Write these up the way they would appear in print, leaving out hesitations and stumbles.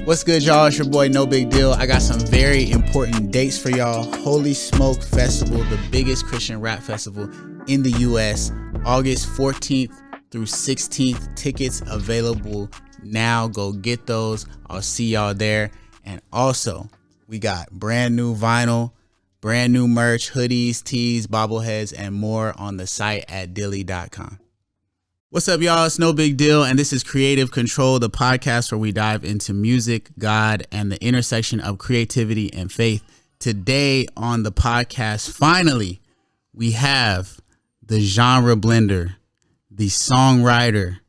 What's good, y'all? It's your boy, No Big Deal. I got some very important dates for y'all. Holy Smoke Festival, the biggest Christian rap festival in the U.S. August 14th through 16th. Tickets available now. Go get those. I'll see y'all there. And also, we got brand new vinyl, brand new merch, hoodies, tees, bobbleheads, and more on the site at dilly.com. What's up, y'all? It's No Big Deal, and this is Creative Control, the podcast where we dive into music, God, and the intersection of creativity and faith. Today on the podcast, finally, we have the genre blender, the songwriter,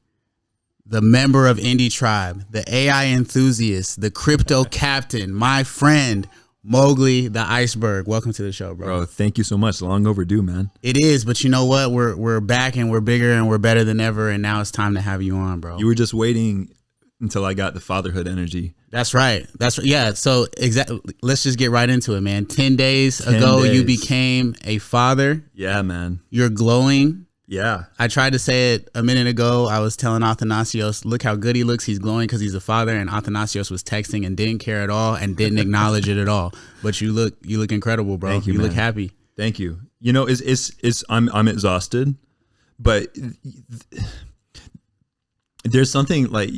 the member of Indie Tribe, the AI enthusiast, the crypto captain, my friend, Mogli the Iceburg. Welcome to the show, bro. Bro, thank you so much. Long overdue, man. It is, but you know what? We're back and we're bigger and we're better than ever, and now it's time to have you on, bro. You were just waiting until I got the fatherhood energy. That's right. Yeah. So exactly. Let's just get right into it, man. 10 days ago, you became a father. Yeah, man. You're glowing. Yeah. I tried to say it a minute ago. I was telling Athanasios, look how good he looks. He's glowing because he's a father. And Athanasios was texting and didn't care at all and didn't acknowledge it at all. But you look incredible, bro. Thank you, you man. look happy. Thank you. You know, I'm exhausted, but there's something like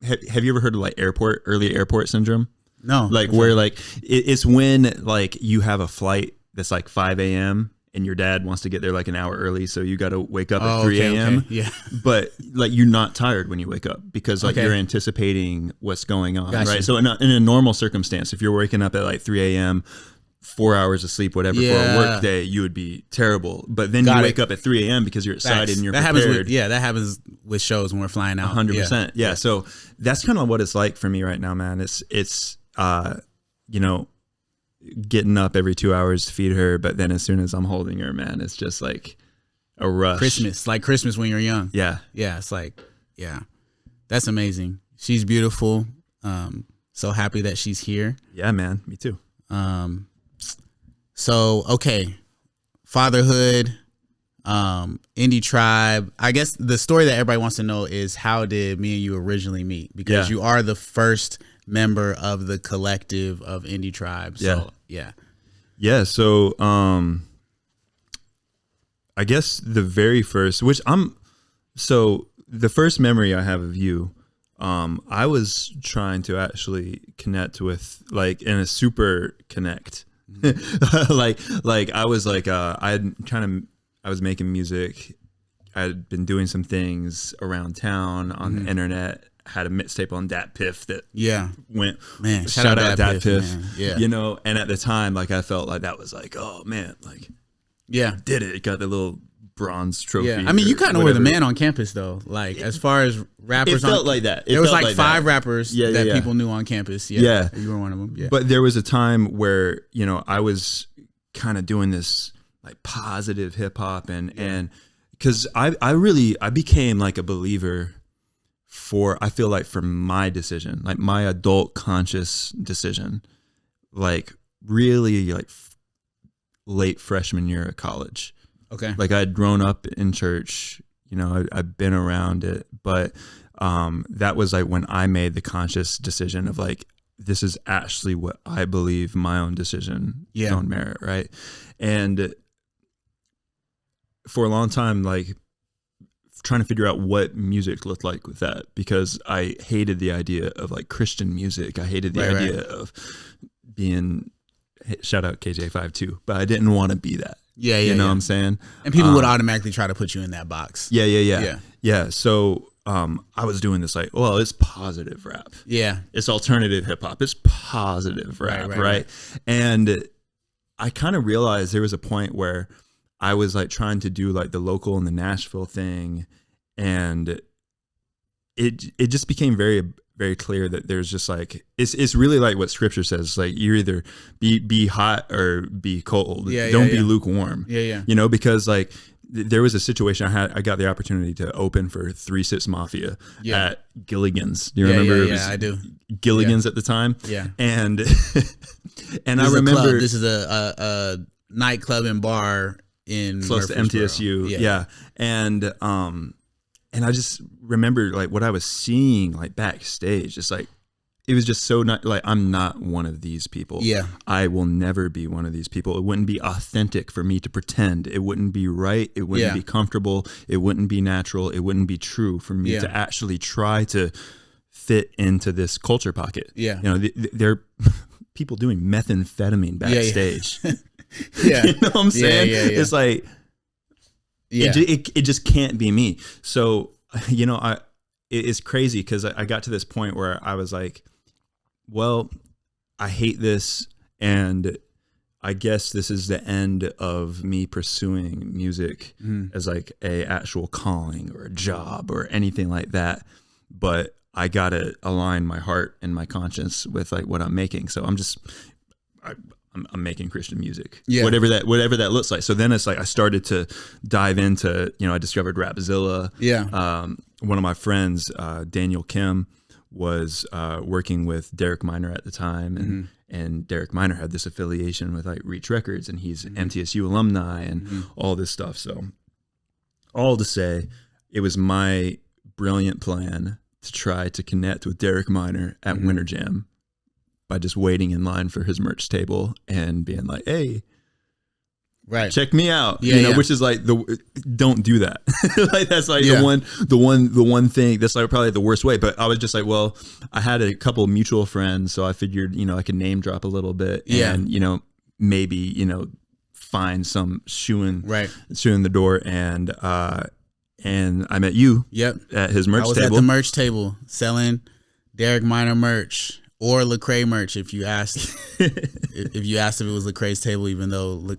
have you ever heard of like early airport syndrome? No. Like where like it's when like you have a flight that's like 5 a.m. and your dad wants to get there like an hour early, so you got to wake up at 3 a.m. Okay. Yeah. But like you're not tired when you wake up because like you're anticipating what's going on, Gotcha. right? So in a normal circumstance, if you're waking up at like 3 a.m., 4 hours of sleep, whatever, for a work day, you would be terrible. But then you wake up at 3 a.m. because you're excited and you're prepared. That happens with shows when we're flying out. 100%. Yeah. So that's kind of what it's like for me right now, man. It's you know, getting up every 2 hours to feed her, but then as soon as I'm holding her, man, it's just like a rush. Like Christmas when you're young. Yeah. Yeah. It's like, yeah, that's amazing. She's beautiful. So happy that she's here. Yeah, man. Me too. So, okay. Fatherhood, Indie Tribe. I guess the story that everybody wants to know is how did me and you originally meet? Because you are the first member of the collective of Indie Tribe. So, yeah. So, I guess the very first, the first memory I have of you, I was trying to actually connect with like in a super connect, like I was like, I was making music. I had been doing some things around town on the internet. Had a mixtape on Dat Piff that went, man, shout out Dat Piff, you know, and at the time, like I felt like that was like, oh man, like, did it. It got the little bronze trophy. Yeah. I mean, you kind of were the man on campus though. Like as far as rappers, it felt like that. There was like 5 rappers that people knew on campus. Yeah. You were one of them. Yeah. But there was a time where, you know, I was kind of doing this like positive hip hop and because I became like a believer I feel like for my decision, like my adult conscious decision, like really like late freshman year of college. Okay. Like I'd grown up in church, you know, I've been around it, but that was like when I made the conscious decision of like, this is actually what I believe my own decision, own merit, right? And for a long time, like trying to figure out what music looked like with that, because I hated the idea of like Christian music. I hated the idea of being, shout out KJ5 too, but I didn't want to be that. You know what I'm saying? And people would automatically try to put you in that box. Yeah. So I was doing this like, well, it's positive rap. Yeah. It's alternative hip hop. It's positive rap, right? And I kind of realized there was a point where I was like trying to do like the local and the Nashville thing, and it just became very, very clear that there's just like it's really like what scripture says, like you're either be hot or be cold. Don't be lukewarm. You know, because like there was a situation I got the opportunity to open for 3 6 Mafia at Gilligan's. Do you remember? Yeah, I do. Gilligan's at the time. Yeah. And I remember this is a nightclub and bar in close to MTSU. And And I just remember like what I was seeing like backstage, just like, it was just so not like, I'm not one of these people. Yeah. I will never be one of these people. It wouldn't be authentic for me to pretend. It wouldn't be right. It wouldn't be comfortable. It wouldn't be natural. It wouldn't be true for me to actually try to fit into this culture pocket. Yeah. You know, there are people doing methamphetamine backstage. Yeah. You know what I'm saying? Yeah. It's like, it just can't be me. So, you know, it's crazy because I got to this point where I was like, well, I hate this, and I guess this is the end of me pursuing music as like a actual calling or a job or anything like that. But I gotta align my heart and my conscience with like what I'm making. So I'm making Christian music, whatever that looks like. So then it's like I started to dive into, you know, I discovered Rapzilla. One of my friends, Daniel Kim, was working with Derek Minor at the time, and Derek Minor had this affiliation with like Reach Records, and he's MTSU alumni and all this stuff. So all to say, it was my brilliant plan to try to connect with Derek Minor at Winter Jam by just waiting in line for his merch table and being like, hey, check me out, you know, which is like don't do that. Like that's like the one thing that's like probably the worst way. But I was just like, well, I had a couple of mutual friends, so I figured, you know, I could name drop a little bit, and you know, maybe, you know, find some shoe in the door, and I met you at his merch table. I was at the merch table selling Derek Minor merch or Lecrae merch. If you asked if it was Lecrae's table, even though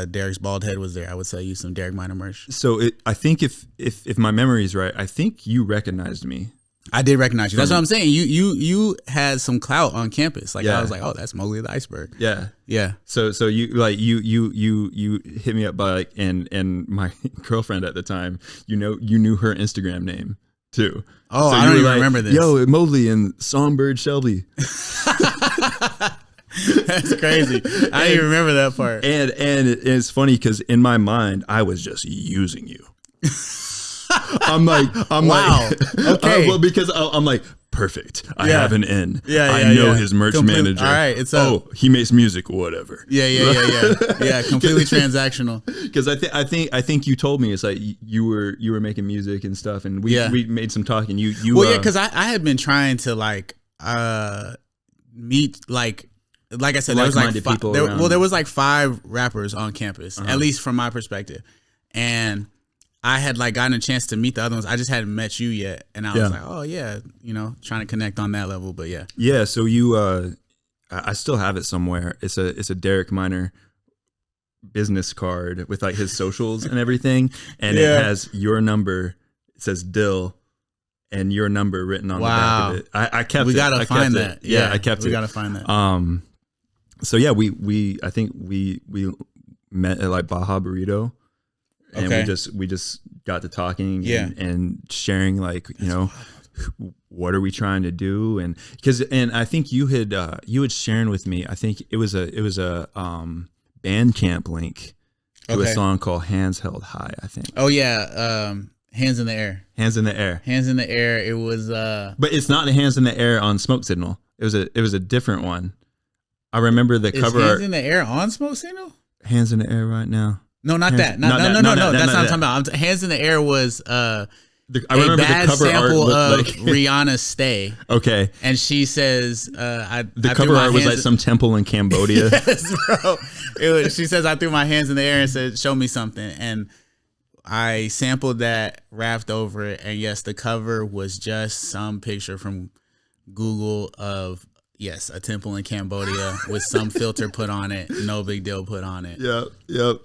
Derek's bald head was there, I would sell you some Derek Minor merch. So I think if my memory is right, I think you recognized me. I did recognize you. That's what I'm saying. You had some clout on campus. Like I was like, oh, that's Mogli the Iceburg. Yeah. So you like you hit me up by like, and my girlfriend at the time, you knew her Instagram name too. Oh, so I don't even remember this. Yo, Mogli and Songbird Shelby. That's crazy. I didn't even remember that part. And it's funny because in my mind, I was just using you. I'm like, okay. Well, because I'm like, perfect. I have an in. I know his merch manager. All right, he makes music, whatever. Yeah. Completely transactional. Because I think you told me it's like you were making music and stuff, and we made some talk, and you. Well, because I had been trying to like meet like I said, there was like there was like 5 rappers on campus, at least from my perspective, and I had like gotten a chance to meet the other ones. I just hadn't met you yet, and I was like, oh yeah, you know, trying to connect on that level. But yeah. So you, I still have it somewhere. It's a Derek Minor business card with like his socials and everything, and it has your number. It says Dill. And your number written on the back of it. I kept it. We gotta find that. Yeah, I kept it. We gotta find that. So yeah, I think we met at like Baja Burrito, and we just got to talking and sharing like, you know, what are we trying to do, and I think you had shared with me. I think it was a Bandcamp link to a song called Hands Held High, I think. Oh yeah. Hands in the air. Hands in the air. Hands in the air. It was but it's not the Hands in the Air on Smoke Signal. It was a different one. I remember the cover art. Hands in the Air on Smoke Signal? Hands in the air right now. No, not that. No. That's not what I'm talking about. Hands in the Air was I remember the cover sample art of Rihanna's Stay. Okay. And she says the cover art was like some temple in Cambodia. Yes, bro. She says I threw my hands in the air and said, show me something. And I sampled that, rapped over it, and yes, the cover was just some picture from Google of a temple in Cambodia with some filter put on it, no big deal put on it. Yep.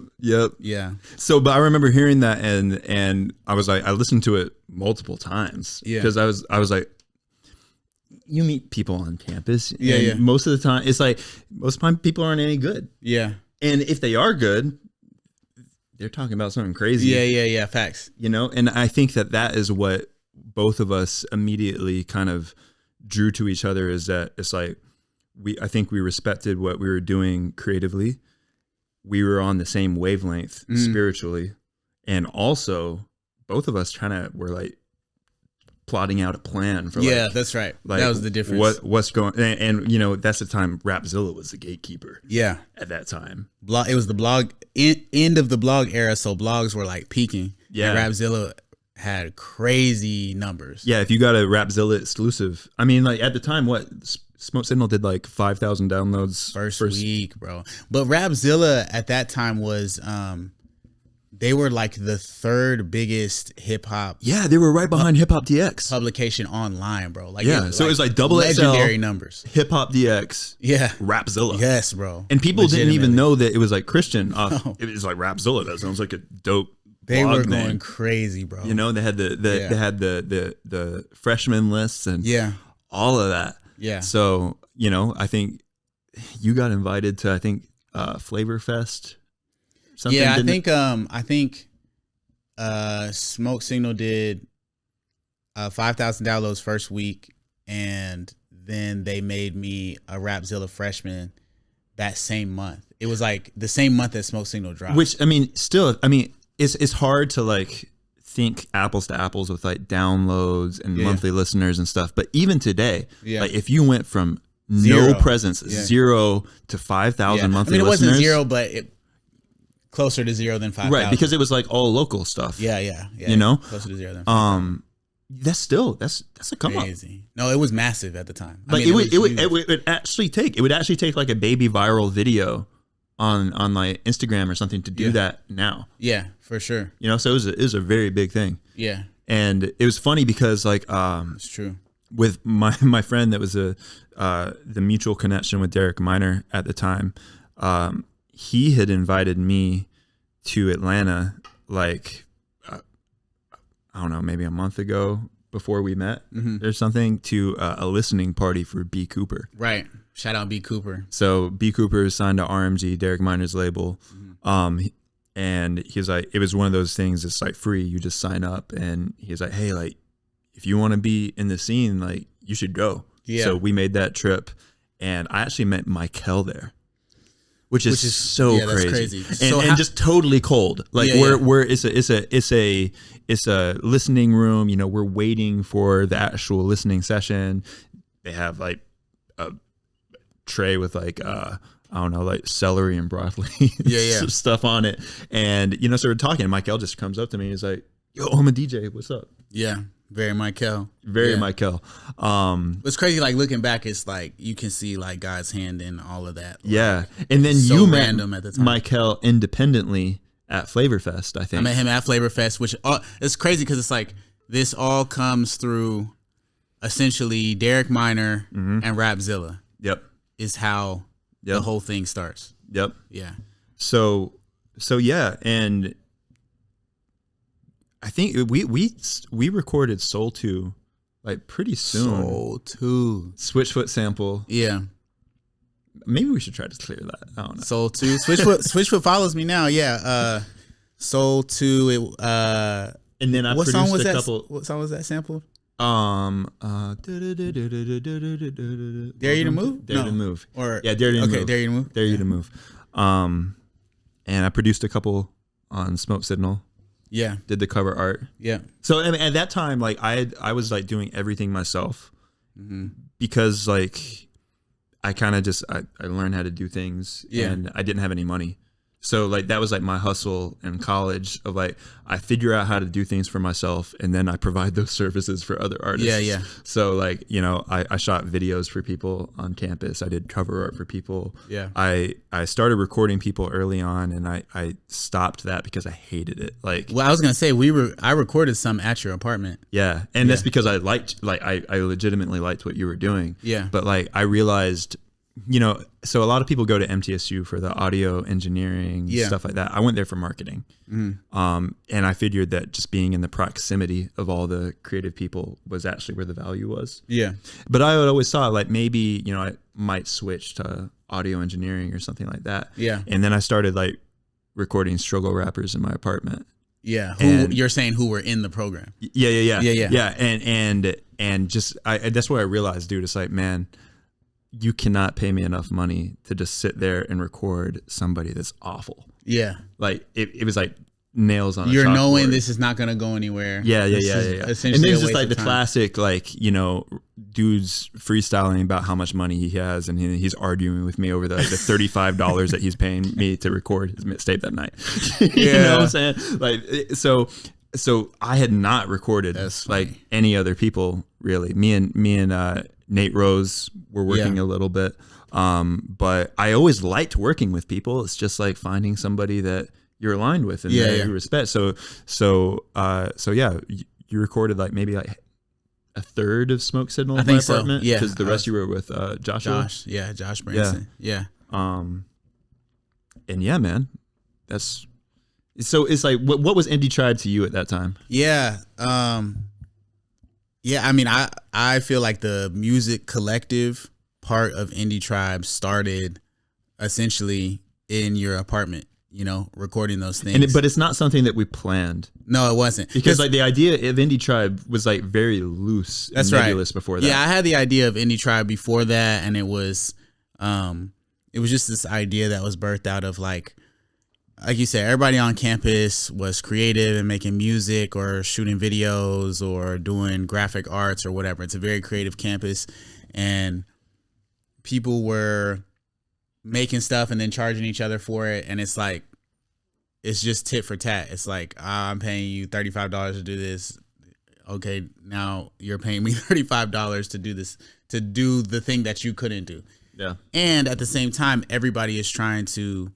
Yeah. So, but I remember hearing that, and I was like, I listened to it multiple times because I was like, you meet people on campus, and most of the time, it's like most of the time people aren't any good. Yeah. And if they are good, they're talking about something crazy. Yeah. Facts. You know, and I think that is what both of us immediately kind of drew to each other, is that it's like I think we respected what we were doing creatively. We were on the same wavelength spiritually, and also both of us were like plotting out a plan for that's right. That was the difference. What's going and you know, that's the time Rapzilla was the gatekeeper. Yeah. At that time. It was the blog end of the blog era, so blogs were like peaking. Yeah. And Rapzilla had crazy numbers. Yeah, if you got a Rapzilla exclusive. I mean, like at the time, what Smoke Signal did like 5,000 downloads first week, bro. But Rapzilla at that time was they were like the third biggest hip hop. Yeah, they were right behind Hip Hop DX publication online, bro. Like so it was like double legendary numbers. Hip Hop DX, Rapzilla. Yes, bro. And people didn't even know that it was like Christian. It was like Rapzilla. That sounds like a dope. They were going name. Crazy, bro. You know, they had they had the freshman lists and all of that. Yeah. So you know, I think you got invited to Flavor Fest. Something, I think Smoke Signal did 5,000 downloads first week, and then they made me a Rapzilla freshman that same month. It was like the same month that Smoke Signal dropped. Which I mean, it's hard to like think apples to apples with like downloads and monthly listeners and stuff. But even today, like if you went from no presence, 0 to 5,000 monthly listeners. It wasn't 0, but closer to 0 than 5,000. Right, because it was like all local stuff. Yeah. You know? Closer to 0 than 5,000. That's a come up. Crazy. No, it was massive at the time. Like it would actually take like a baby viral video on like Instagram or something to do that now. Yeah, for sure. You know, so it was a very big thing. Yeah. And it was funny because like it's true. With my friend that was the mutual connection with Derek Miner at the time, he had invited me to Atlanta like I don't know, maybe a month ago before we met or something, to a listening party for B Cooper. Right. Shout out B Cooper. So B Cooper is signed to RMG, Derek Miner's label. And he was like, it was one of those things that's like free. You just sign up, and he was like, hey, like if you want to be in the scene, like you should go. Yeah. So we made that trip, and I actually met Michael there. Which is so crazy. That's crazy. And just totally cold. Like we're it's a listening room. You know, we're waiting for the actual listening session. They have like a tray with like I don't know, like celery and broccoli stuff on it. And you know, so we're talking, and Michael just comes up to me and he's like, yo, I'm a DJ, what's up? Yeah. Very Michael. Michael. It's crazy, like looking back, it's like you can see like God's hand in all of that. Like, and then you met at the time. Michael independently at Flavor Fest, I think. I met him at Flavor Fest, which it's crazy because it's like this all comes through essentially Derek Miner and Rapzilla. Yep. Is how the whole thing starts. Yep. Yeah. So yeah, and I think we recorded Soul 2 like pretty soon. Soul 2. Switchfoot sample. Yeah. Maybe we should try to clear that. I don't know. Soul 2. Switchfoot follows me now. Yeah. Soul 2. And then I what produced song was a that? couple. What song was that sample? Dare You to Move? Dare to Move. Or yeah, Dare You to Move. Okay, Dare You to Move. Dare You to Move. And I produced a couple on Smoke Signal. Yeah. Did the cover art. Yeah. So I mean, at that time, like I was like doing everything myself because like I kind of just I learned how to do things and I didn't have any money. So like that was like my hustle in college of like I figure out how to do things for myself and then I provide those services for other artists. Yeah. So like, you know, I shot videos for people on campus. I did cover art for people. Yeah. I started recording people early on and I stopped that because I hated it. Like, well, I was gonna say I recorded some at your apartment. Yeah. And that's because I liked, like I legitimately liked what you were doing. Yeah. But like I realized, you know, so a lot of people go to MTSU for the audio engineering, stuff like that. I went there for marketing. And I figured that just being in the proximity of all the creative people was actually where the value was. Yeah. But I would always thought like maybe, you know, I might switch to audio engineering or something like that. Yeah. And then I started like recording struggle rappers in my apartment. Yeah. You're saying who were in the program. Yeah. And just, that's what I realized, dude. It's like, man, you cannot pay me enough money to just sit there and record somebody that's awful. Yeah. Like it was like nails on you're a chalkboard. knowing this is not going to go anywhere. Yeah. Essentially, And there's just like the classic, like, you know, dudes freestyling about how much money he has, and he's arguing with me over the $35 that he's paying me to record his mixtape that night. You know what I'm saying? Like, so I had not recorded like any other people really. Me and Nate Rose were working a little bit, but I always liked working with people. It's just like finding somebody that you're aligned with and that you respect. So yeah, you recorded like maybe like a third of Smoke Signal in my apartment. Yeah, because the rest you were with Joshua. Josh Branson. Yeah. And yeah, man, that's so. It's like what was Indie Tribe to you at that time? Yeah. Yeah. I mean, I feel like the music collective part of Indie Tribe started essentially in your apartment. You know, recording those things. But it's not something that we planned. No, it wasn't. Because like the idea of Indie Tribe was like very loose and nebulous before that. Yeah, I had the idea of Indie Tribe before that, and it was just this idea that was birthed out of like you said, everybody on campus was creative and making music or shooting videos or doing graphic arts or whatever. It's a very creative campus, and people were making stuff and then charging each other for it, and it's like it's just tit for tat. It's like, I'm paying you $35 to do this. Okay, now you're paying me $35 to do this, to do the thing that you couldn't do. Yeah. And at the same time, everybody is trying to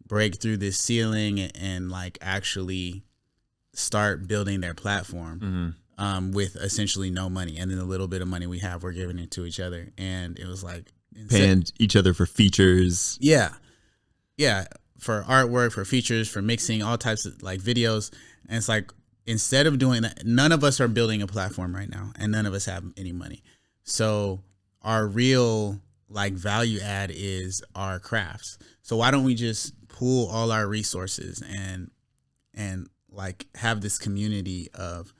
break through this ceiling and like actually start building their platform with essentially no money, and then the little bit of money we have, we're giving it to each other. And it was like paying each other for features. Yeah. For artwork, for features, for mixing, all types of like videos. And it's like, instead of doing that, none of us are building a platform right now, and none of us have any money. So our real like value add is our crafts. So why don't we just pool all our resources and like have this community of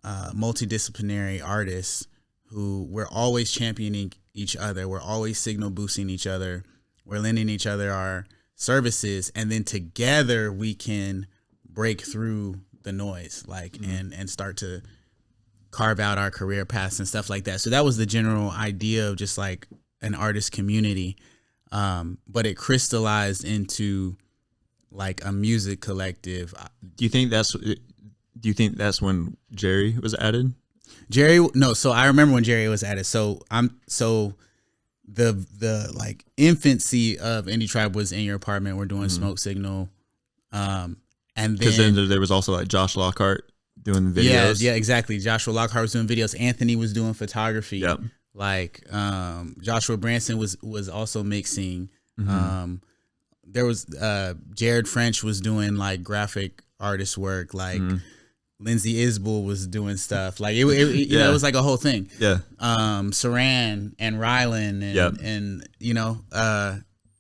multidisciplinary artists who we're always championing each other. We're always signal boosting each other. We're lending each other our services, and then together we can break through the noise, like, and start to carve out our career paths and stuff like that. So that was the general idea of just like an artist community. But it crystallized into like a music collective. Do you think that's when Jerry was added? No. So I remember when Jerry was added. So the like infancy of Indie Tribe was in your apartment. We're doing Smoke Signal. And because then there was also like Josh Lockhart doing videos. Yeah, exactly. Joshua Lockhart was doing videos. Anthony was doing photography. Yep. Like Joshua Branson was also mixing. There was Jared French was doing like graphic artist work. Like Lindsay Isbell was doing stuff. Like it you know, it was like a whole thing. Yeah. Saran and Rylan and you know,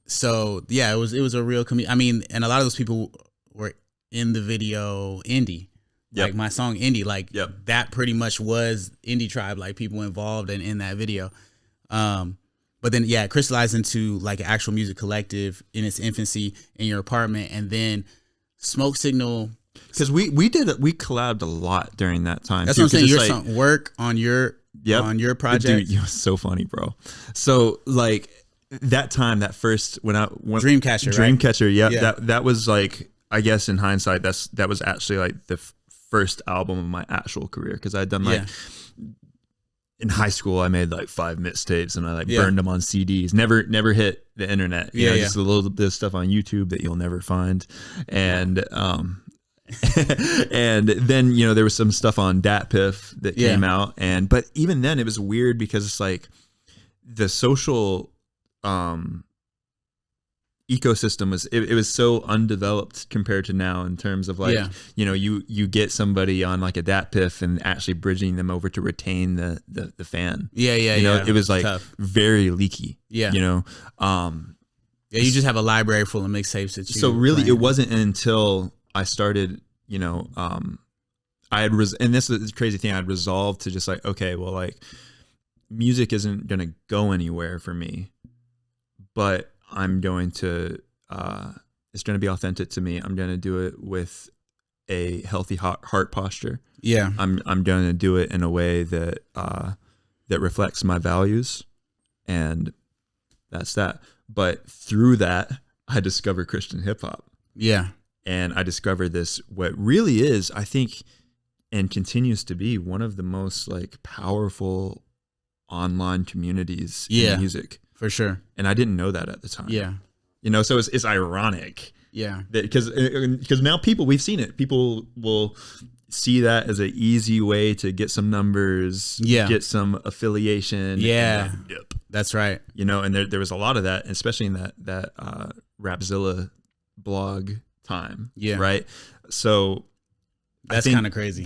so yeah, it was a real community. I mean, and a lot of those people were in the video Indie. Like my song Indie, like that pretty much was Indie Tribe, like people involved in that video. But then it crystallized into like an actual music collective in its infancy in your apartment, and then Smoke Signal. Because we collabed a lot during that time. That's what I'm saying. Your song, work on your project. Dude, you're so funny, bro. So like that time, that first when Dreamcatcher, right? that was like, I guess in hindsight, that was actually like the first album of my actual career, because I'd done like in high school I made like 5 mixtapes and I like burned them on CDs. Never hit the internet. You know, just a little bit of stuff on YouTube that you'll never find, and and then, you know, there was some stuff on DatPiff that came out, but even then it was weird because it's like the social ecosystem was so undeveloped compared to now, in terms of like, you know, you get somebody on like a DatPiff and actually bridging them over to retain the fan. You know, it was like very leaky. You know, you just have a library full of mixtapes that you. So really, it wasn't until I started, you know, and this is the crazy thing, I'd resolved to just like, okay, well, like music isn't gonna go anywhere for me, but I'm going to, it's going to be authentic to me. I'm going to do it with a healthy heart posture. Yeah. I'm going to do it in a way that that reflects my values, and that's that. But through that, I discovered Christian hip hop. Yeah. And I discovered this, what really is, I think, and continues to be one of the most like powerful online communities in music. For sure. And I didn't know that at the time. Yeah. You know, so it's ironic. Yeah. Because now we've seen it. People will see that as an easy way to get some numbers, get some affiliation. Yeah. And then, that's right. You know, and there was a lot of that, especially in that Rapzilla blog time. Yeah. Right. So that's kind of crazy.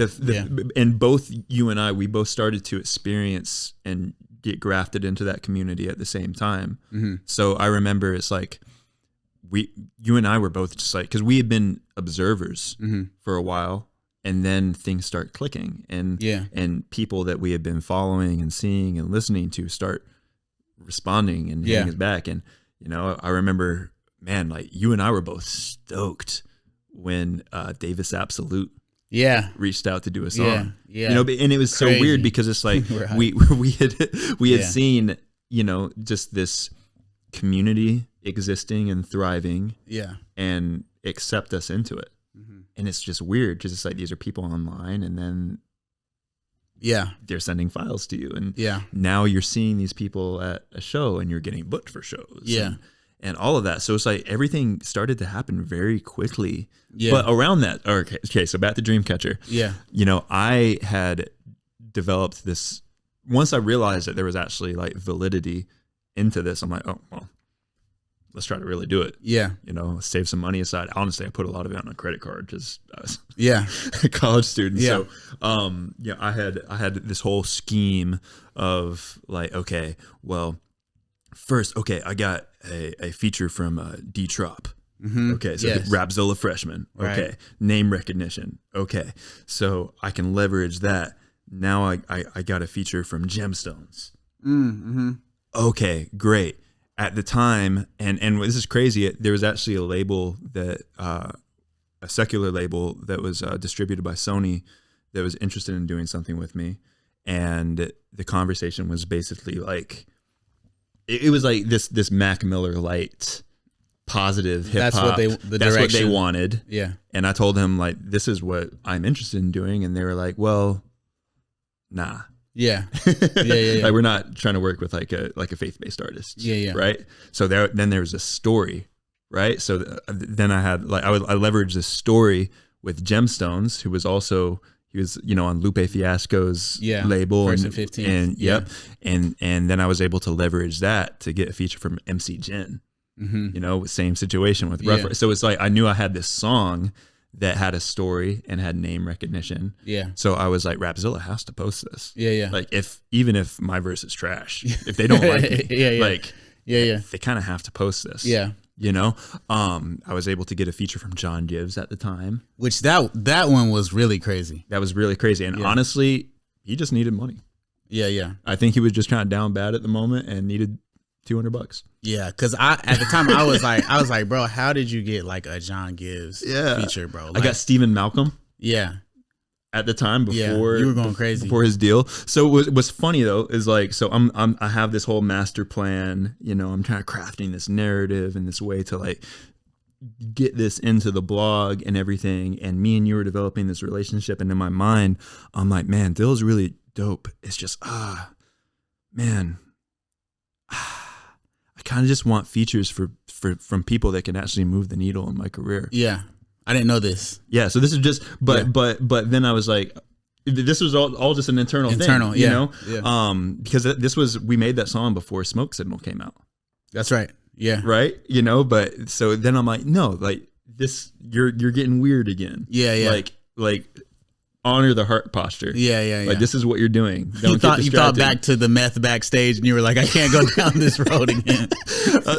And both you and I, we both started to experience and get grafted into that community at the same time. Mm-hmm. So I remember it's like you and I were both just like, because we had been observers for a while, and then things start clicking, and people that we had been following and seeing and listening to start responding and hitting us back. And you know, I remember, man, like you and I were both stoked when Davis Absolute reached out to do a song. You know, and it was so weird because it's like we had seen, you know, just this community existing and thriving and accept us into it. And it's just weird because it's like these are people online, and then they're sending files to you, and now you're seeing these people at a show and you're getting booked for shows and all of that. So it's like everything started to happen very quickly. But around that, okay, so back to Dreamcatcher. You know, I had developed this, once I realized that there was actually like validity into this, I'm like, oh, well, let's try to really do it. You know, save some money aside. Honestly, I put a lot of it on a credit card because I was a college student. So, I had this whole scheme of like, okay, well, first, I got a feature from D-Trop. Okay, so Rapzilla freshman. Okay, name recognition. Okay, so I can leverage that. Now I got a feature from Gemstones. Okay, great. At the time, and this is crazy, there was actually a label that, a secular label that was distributed by Sony that was interested in doing something with me. And the conversation was basically like, it was like this Mac Miller Light positive hip hop. That's what they wanted. And I told him like, this is what I'm interested in doing. And they were like, well, nah. Like we're not trying to work with like a faith-based artist. Right. So then there was a story, right? So then I had like I leveraged this story with Gemstones, who was also, he was, you know, on Lupe Fiasco's label, First and 15th. And then I was able to leverage that to get a feature from MC Jen. You know, same situation with Rough. So it's like I knew I had this song that had a story and had name recognition. So I was like, Rapzilla has to post this. Like even if my verse is trash, if they don't like it, they kind of have to post this. You know, I was able to get a feature from John Gibbs at the time, which that one was really crazy. That was really crazy. And honestly, he just needed money. I think he was just kind of down bad at the moment and needed $200. Because at the time I was like, bro, how did you get like a John Gibbs feature, bro? Like, I got Stephen Malcolm. At the time before you were going crazy before his deal. So what's funny though is like, so I have this whole master plan. You know, I'm kind of crafting this narrative and this way to like get this into the blog and everything. And me and you were developing this relationship, and in my mind, I'm like, man, Dill's really dope. It's just man. I kind of just want features from people that can actually move the needle in my career. I didn't know this. So this is just, but then I was like, this was all just an internal thing, you know? Because we made that song before Smoke Signal came out. That's right. Right. You know, but so then I'm like, no, like this, you're getting weird again. Like honor the heart posture. Like this is what you're doing. Don't you thought back to the meth backstage, and you were like, I can't go down this road again.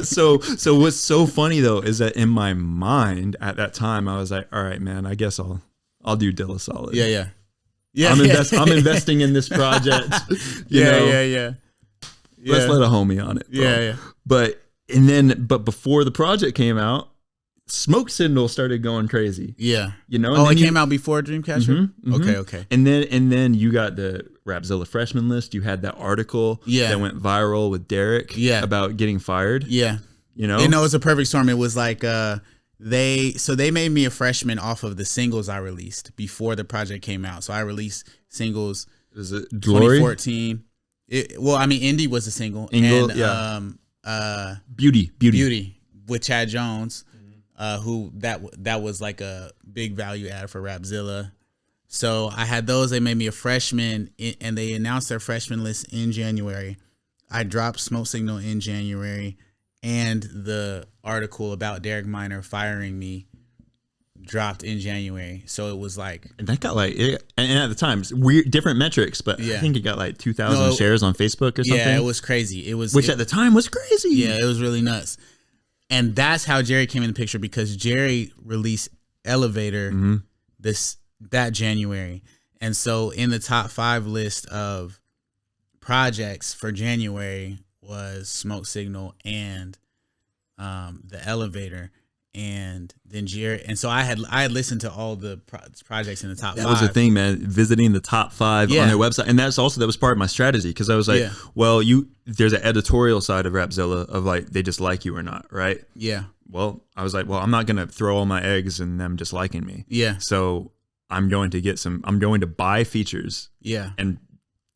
So what's so funny though is that in my mind at that time, I was like, all right, man, I guess I'll do Dill a solid. I'm investing in this project. You know? Let's let a homie on it. Bro. But before the project came out, Smoke Signal started going crazy. Yeah. You know? Oh, it came out before Dreamcatcher? Mm-hmm. Okay. And then you got the Rapzilla freshman list. You had that article that went viral with Derek about getting fired. Yeah. You know? And no, it was a perfect storm. It was like they made me a freshman off of the singles I released before the project came out. So I released singles. Was it Glory? 2014. Indie was a single. Beauty with Chad Jones, who that was like a big value add for Rapzilla. So I had those. They made me a freshman, and they announced their freshman list in January. I dropped Smoke Signal in January, and the article about Derek Minor firing me dropped in January. So it was like, and that got like, and at the time, weird, different metrics, but I think it got like 2,000 shares on Facebook or something. Yeah, it was crazy. At the time was crazy. Yeah, it was really nuts. And that's how Jerry came in the picture, because Jerry released Elevator that January. And so in the top 5 list of projects for January was Smoke Signal and the Elevator. And then Jerry, and so I had listened to all the projects in the top 5. That was the thing, man. Visiting the top 5 on their website, and that was part of my strategy, because I was like, well, there's an editorial side of Rapzilla of like they just like you or not, right? Yeah. Well, I was like, well, I'm not gonna throw all my eggs in them just liking me. Yeah. So I'm going to buy features. Yeah. And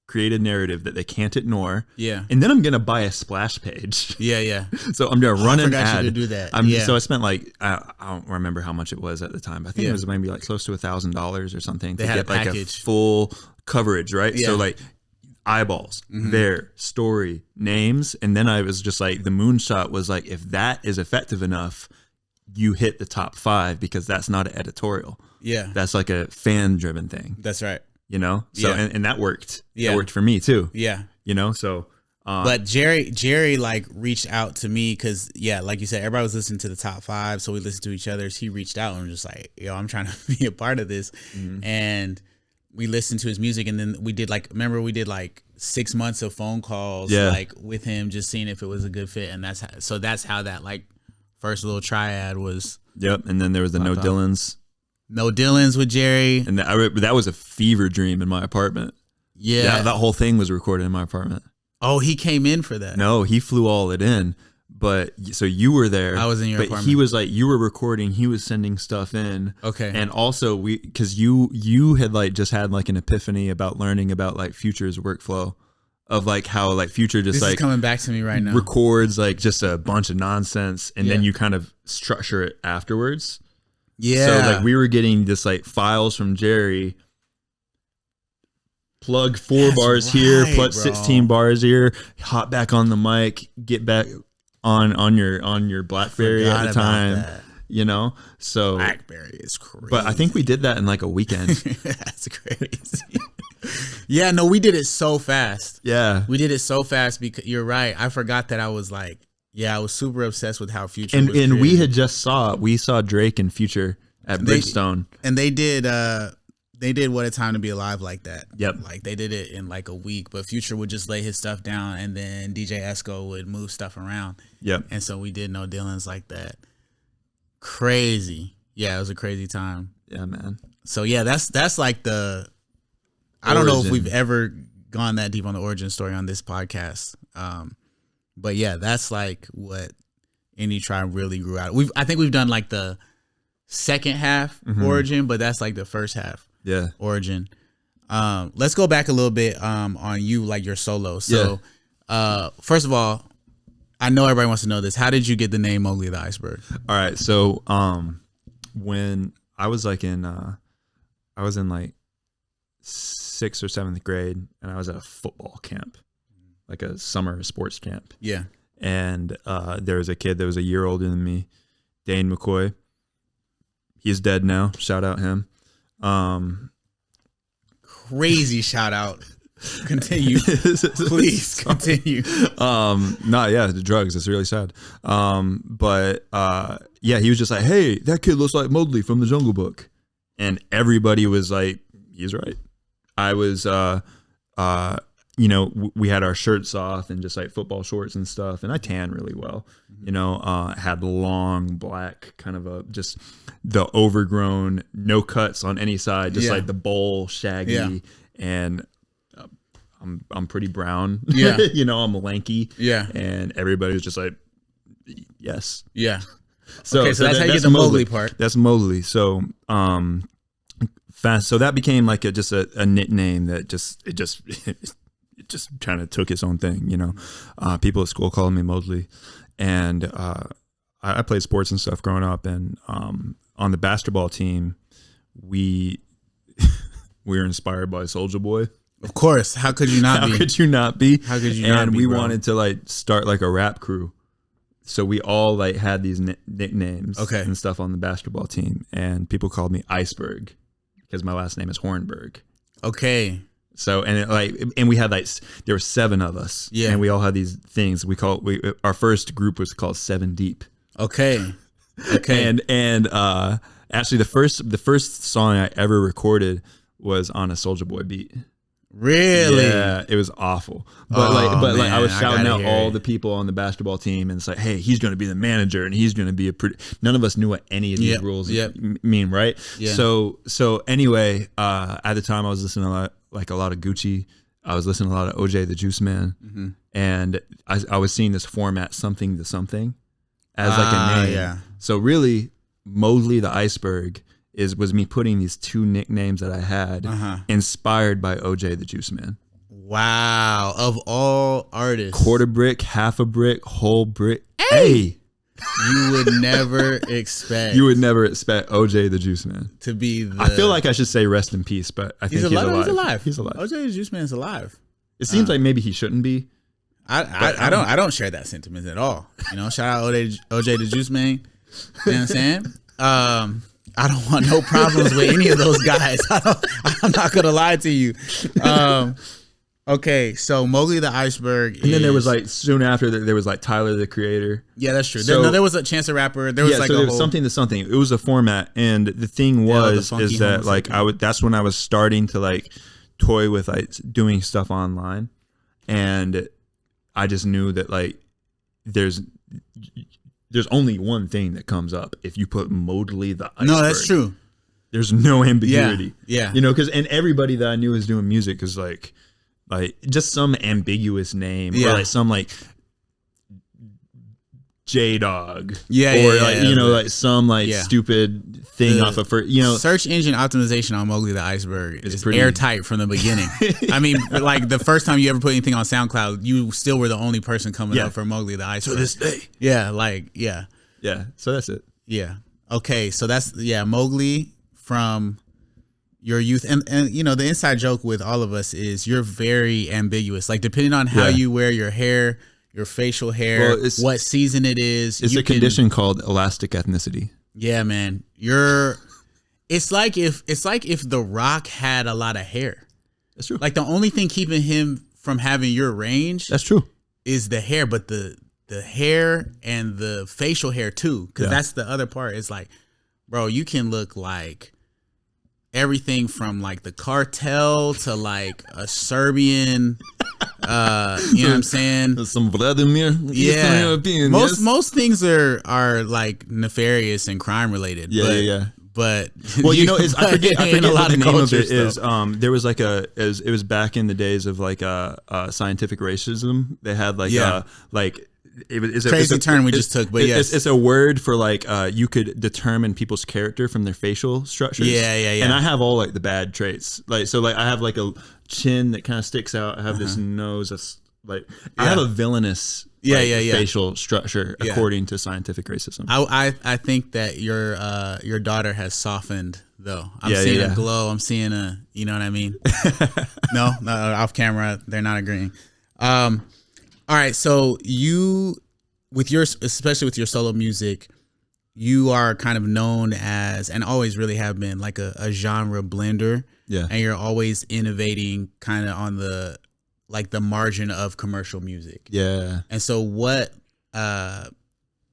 create a narrative that they can't ignore. Yeah. And then I'm going to buy a splash page. Yeah. So I'm going to run an ad. I forgot you to do that. So I spent like, I don't remember how much it was at the time, but I think it was maybe like close to $1,000 or something to get like a full coverage, right? Yeah. So like eyeballs, their story, names. And then I was just like, the moonshot was like, if that is effective enough, you hit the top 5, because that's not an editorial. Yeah. That's like a fan driven thing. That's right. You know, so and that worked. Yeah, that worked for me too. Yeah, you know, so. But Jerry like reached out to me because like you said, everybody was listening to the top 5, so we listened to each other. So he reached out and was just like, "Yo, I'm trying to be a part of this," and we listened to his music, and then we did like 6 months of phone calls, like with him, just seeing if it was a good fit, and that's how that like first little triad was. Yep, and then there was the No Dylans. No Dylans with Jerry. And that was a fever dream in my apartment. Yeah. That whole thing was recorded in my apartment. Oh, he came in for that? No, he flew all it in. But so you were there. I was in your apartment. He was like, you were recording, he was sending stuff in. Okay. And also because you had like just had like an epiphany about learning about like Future's workflow of like how like Future just this is coming back to me right now. Records like just a bunch of nonsense, and then you kind of structure it afterwards. Yeah. So like we were getting this like files from Jerry, plug 4 bars here, plug 16 bars here, hop back on the mic, get back on your BlackBerry at the time. You know? So BlackBerry is crazy. But I think we did that in like a weekend. That's crazy. Yeah, no, we did it so fast. Yeah. We did it so fast because you're right. I forgot that I was like, I was super obsessed with how Future was and we had just saw Drake and Future at Bridgestone. And they did What a Time to Be Alive like that. Yep. Like they did it in like a week, but Future would just lay his stuff down, and then DJ Esco would move stuff around. Yep. And so we did No Dylans like that. Crazy. Yeah, it was a crazy time. Yeah, man. So yeah, that's like the I don't know if we've ever gone that deep on the origin story on this podcast. But yeah, that's like what Indie Tribe really grew out. I think we've done like the second half origin, but that's like the first half origin. Let's go back a little bit on you, like your solo. So first of all, I know everybody wants to know this. How did you get the name Mogli the Iceburg? All right. So when I was like in like 6th or 7th grade, and I was at a football camp, like a summer sports camp. Yeah. And there was a kid that was a year older than me, Dane McCoy. He's dead now. Shout out him. Crazy shout out. Continue. Please continue. The drugs. It's really sad. He was just like, hey, that kid looks like Mowgli from the Jungle Book. And everybody was like, he's right. I was you know, we had our shirts off and just like football shorts and stuff. And I tan really well, you know, had long black kind of just the overgrown, no cuts on any side, just like the bowl shaggy. And I'm pretty brown. Yeah. You know, I'm lanky. Yeah. And everybody was just like, yes. Yeah. So that's how you get the Mogli part. That's Mogli. So, so that became like just a nickname that it just kind of took its own thing, you know. People at school called me Mogli, and I played sports and stuff growing up, and on the basketball team, we were inspired by Soulja Boy. Of course, how could you not be? How could you not be? How could you not be? And we wanted to like start like a rap crew, so we all like had these nicknames and stuff on the basketball team, and people called me Iceburg because my last name is Hornberg. Okay. So and we had like there were 7 of us, and we all had these things our first group was called 7 Deep. Okay. And actually the first song I ever recorded was on a Soulja Boy beat. Really? Yeah, it was awful. But like I was shouting out all the people on the basketball team, and it's like, hey, he's going to be the manager, and he's going to be none of us knew what any of these rules mean, right? Yeah. So anyway, at the time I was listening to a lot of Gucci. I was listening to a lot of OJ the Juice Man, and I was seeing this format, something to something, as like a name. Yeah. So really, Mogli the Iceburg was me putting these 2 nicknames that I had inspired by OJ the Juice Man. Wow. Of all artists. Quarter brick, half a brick, whole brick. Hey! You would never expect. OJ the Juice Man to be I feel like I should say rest in peace, but I think he's alive. He's alive. OJ the Juice Man is alive. It seems like maybe he shouldn't be. I don't share that sentiment at all. You know, shout out OJ the Juice Man. You know what I'm saying? I don't want no problems with any of those guys. I'm not gonna lie to you. Okay, so Mogli the Iceburg, and then there was like soon after there was like Tyler the Creator. Yeah, that's true. So, there was a Chance the Rapper. There was there was something to something. It was a format, and the thing was is that like that's when I was starting to like toy with like doing stuff online, and I just knew that like there's only one thing that comes up if you put Mogli the Iceburg. No, that's true. There's no ambiguity. Yeah. You know, and everybody that I knew was doing music is like just some ambiguous name or like some like J-Dog. Like some like stupid thing off of, you know. Search engine optimization on Mogli the Iceburg is pretty airtight from the beginning. I mean, like the first time you ever put anything on SoundCloud, you still were the only person coming up for Mogli the Iceburg. To this day. Yeah. So that's it. Yeah. Okay. So that's, Mogli from your youth. And you know, the inside joke with all of us is you're very ambiguous. Like depending on how you wear your hair, your facial hair, what season it is. It's a condition called elastic ethnicity. Yeah, man. It's like if The Rock had a lot of hair. That's true. Like the only thing keeping him from having your range. That's true. Is the hair, but the hair and the facial hair too. Because that's the other part. It's like, bro, you can look like everything from like the cartel to like a Serbian, you know what I'm saying? Some Vladimir. Yeah. Most things are like nefarious and crime related. But well, you know, I forget a lot of the name of it is. There was like it was back in the days of like scientific racism. They had like it's crazy term we just took, but yes, it's a word for like you could determine people's character from their facial structures. Yeah. And I have all like the bad traits. Like so, like I have like a chin that kind of sticks out. I have this nose that's like I have a villainous facial structure according to scientific racism. I think that your daughter has softened though. I'm seeing a glow. I'm seeing you know what I mean? No, off camera they're not agreeing. All right, so you, especially with your solo music, you are kind of known as, and always really have been, like a genre blender. Yeah. And you're always innovating kind of on the margin of commercial music. Yeah. And so what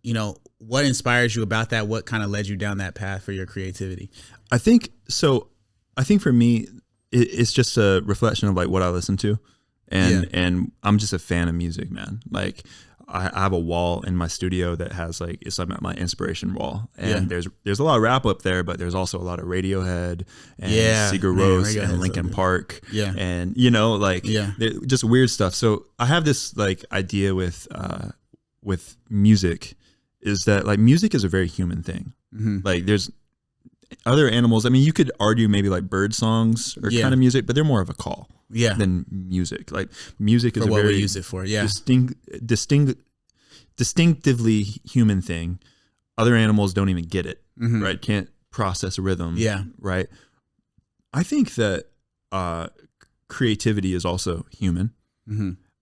inspires you about that? What kind of led you down that path for your creativity? I think for me, it's just a reflection of like what I listen to. and I'm just a fan of music, man. Like I have a wall in my studio that has like, it's like my inspiration wall, and there's a lot of rap up there, but there's also a lot of Radiohead and Sigur Rós and Linkin Park, and you know, like just weird stuff. So I have this like idea with music, is that like music is a very human thing. Like there's other animals. I mean, you could argue maybe like bird songs are kind of music, but they're more of a call than music. Like music is for a what very we use it for. Distinctively human thing. Other animals don't even get it, right? Can't process rhythm. Right. I think that creativity is also human.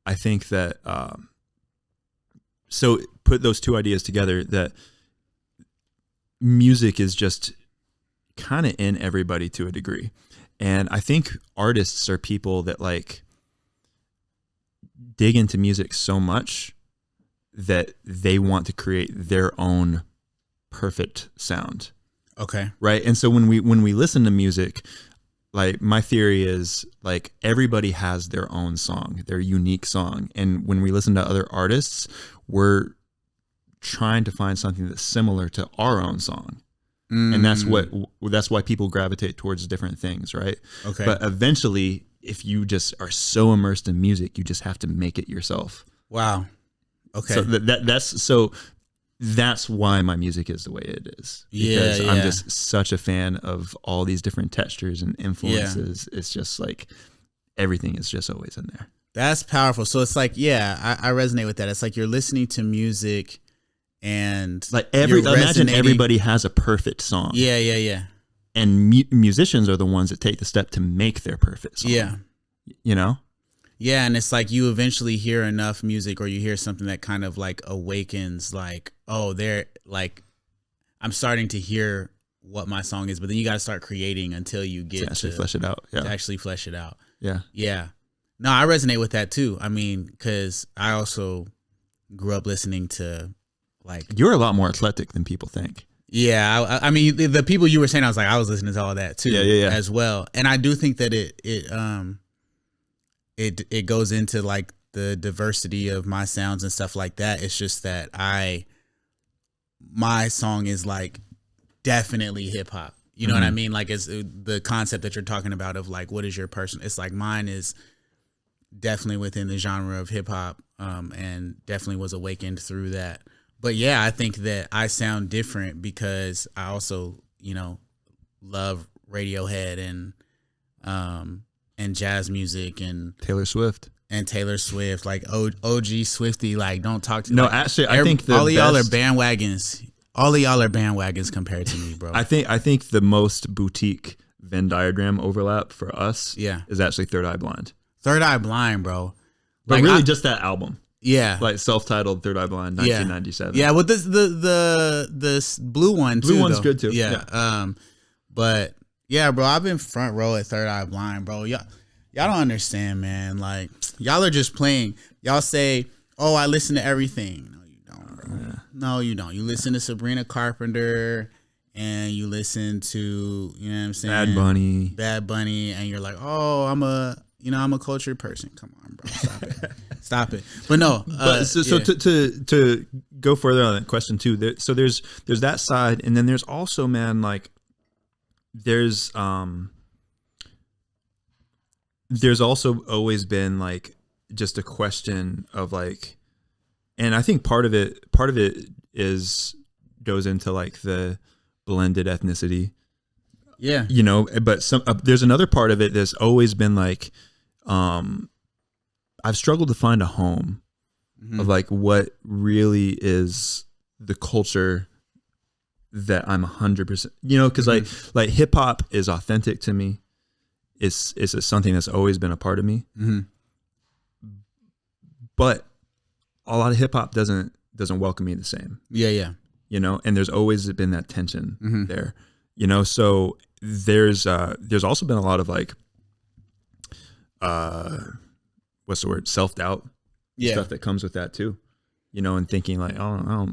I think that so put those two ideas together, that music is just kind of in everybody to a degree. And I think artists are people that like dig into music so much that they want to create their own perfect sound. Okay. Right. And so when we listen to music, like my theory is like everybody has their own song, their unique song. And when we listen to other artists, we're trying to find something that's similar to our own song. And that's why people gravitate towards different things, right? Okay. But eventually, if you just are so immersed in music, you just have to make it yourself. Wow. Okay. So that's why my music is the way it is. Because I'm just such a fan of all these different textures and influences. It's just like everything is just always in there. That's powerful. So it's like, I resonate with that. It's like you're listening to music. And like imagine everybody has a perfect song. Yeah. And musicians are the ones that take the step to make their perfect song. Yeah. You know? Yeah. And it's like you eventually hear enough music, or you hear something that kind of like awakens, like, oh, they're like, I'm starting to hear what my song is, but then you got to start creating until you get to actually flesh it out. To actually flesh it out. Yeah. Yeah. No, I resonate with that too. I mean, because I also grew up listening to, like, you're a lot more eclectic than people think. Yeah, I mean, the people you were saying, I was listening to all that too, as well. And I do think that it goes into like the diversity of my sounds and stuff like that. It's just that my song is like definitely hip hop. You know what I mean? Like, it's the concept that you're talking about of like, what is your person? It's like mine is definitely within the genre of hip hop, and definitely was awakened through that. But yeah, I think that I sound different because I also, love Radiohead and jazz music and Taylor Swift. Like OG Swiftie. Like, don't talk to me. No, like, actually, I think all of y'all are bandwagons. All of y'all are bandwagons compared to me, bro. I think the most boutique Venn diagram overlap for us is actually Third Eye Blind. Third Eye Blind, bro. But like, really just that album. Yeah, like self-titled Third Eye Blind, 1997. Yeah, well, the blue one too. Blue one's good too. Yeah. But yeah, bro, I've been front row at Third Eye Blind, bro. Y'all don't understand, man. Like, y'all are just playing. Y'all say, "Oh, I listen to everything." No, you don't, bro. No, you don't. You listen to Sabrina Carpenter, and you listen to, you know what I'm saying, Bad Bunny, and you're like, "Oh, I'm a cultured person." Come on, bro. Stop it. But no. So to go further on that question too, there's that side, and then there's also, man, like there's also always been like just a question of like, and I think part of it goes into like the blended ethnicity. Yeah. But there's another part of it that's always been like, I've struggled to find a home of like what really is the culture that I'm 100%, because like hip hop is authentic to me. It's something that's always been a part of me. But a lot of hip hop doesn't welcome me the same. Yeah. And there's always been that tension there. So there's also been a lot of like, what's the word? Self-doubt, stuff that comes with that too, and thinking like, oh,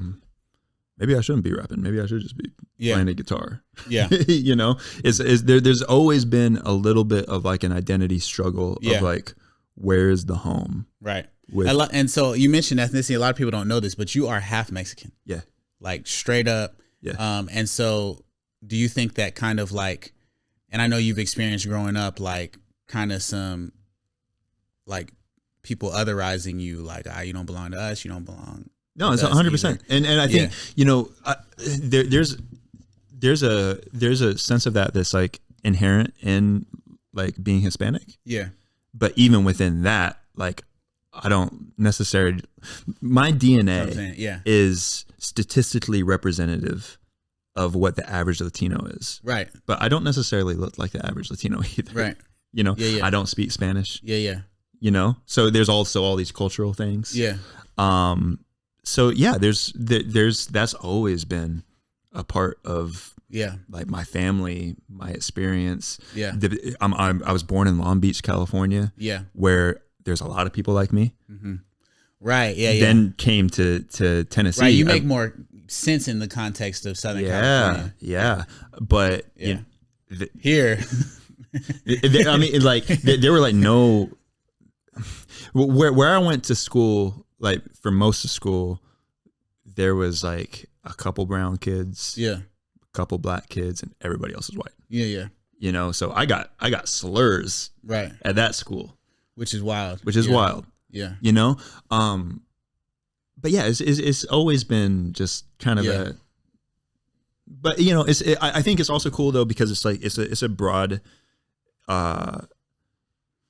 maybe I shouldn't be rapping. Maybe I should just be playing a guitar. Yeah. There's always been a little bit of like an identity struggle of like, where is the home? Right. And so you mentioned ethnicity. A lot of people don't know this, but you are half Mexican. Yeah. Like straight up. Yeah. And so do you think that kind of like, and I know you've experienced growing up, like kind of some like people otherizing you, like, you don't belong to us. You don't belong. No, it's 100%. And I think, you know, there's a sense of that that's like inherent in like being Hispanic. Yeah. But even within that, like, I don't necessarily, my DNA is statistically representative of what the average Latino is. Right. But I don't necessarily look like the average Latino either. Right. You know, I don't speak Spanish. Yeah. You know, so there's also all these cultural things. Yeah. So yeah, there's that's always been a part of like my family, my experience. Yeah. I was born in Long Beach, California. Yeah. Where there's a lot of people like me. Mm-hmm. Right. Yeah. Then came to Tennessee. Right. You make more sense in the context of Southern California. Yeah. But here, I mean, like there were like no. Where I went to school, like for most of school, there was like a couple brown kids, a couple black kids, and everybody else is white. Yeah. You know, so I got slurs right at that school, which is wild. Wild. Yeah. You know, but yeah, it's always been just kind of a. But you know, I think it's also cool though because it's like it's a broad.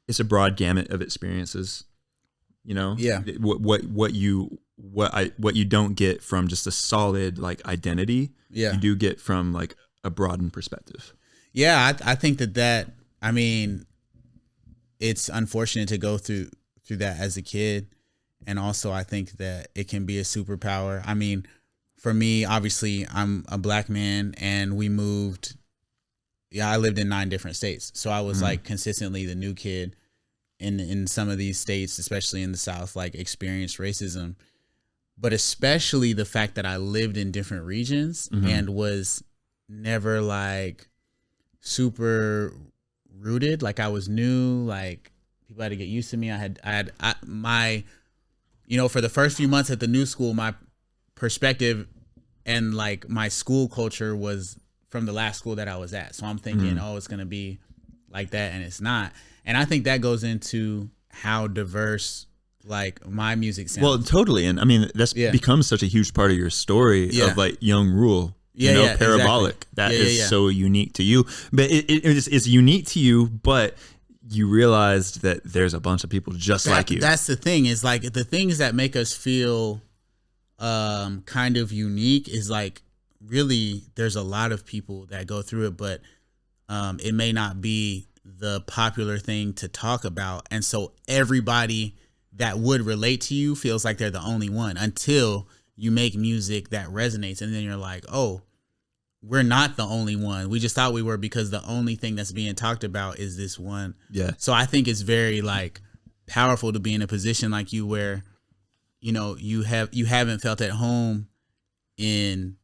It's a broad gamut of experiences, you know. Yeah. What you don't get from just a solid like identity. Yeah. You do get from like a broadened perspective. Yeah, I think that. I mean, it's unfortunate to go through that as a kid, and also I think that it can be a superpower. I mean, for me, obviously, I'm a black man, and we moved. Yeah, I lived in 9 different states. So I was like consistently the new kid in some of these states, especially in the South, like experienced racism. But especially the fact that I lived in different regions and was never like super rooted. Like I was new, like people had to get used to me. I had my, you know, for the first few months at the new school, my perspective and like my school culture was from the last school that I was at. So I'm thinking, oh, it's going to be like that. And it's not. And I think that goes into how diverse like my music sounds. Well, totally. And I mean, that's become such a huge part of your story of like Young Rule, you know, Parabolic. Exactly. That is so unique to you, but it's unique to you, but you realized that there's a bunch of people just like you. That's the thing is like the things that make us feel kind of unique is like, really there's a lot of people that go through it, but it may not be the popular thing to talk about. And so everybody that would relate to you feels like they're the only one until you make music that resonates. And then you're like, oh, we're not the only one. We just thought we were because the only thing that's being talked about is this one. Yeah. So I think it's very like powerful to be in a position like you where, you know, you haven't felt at home in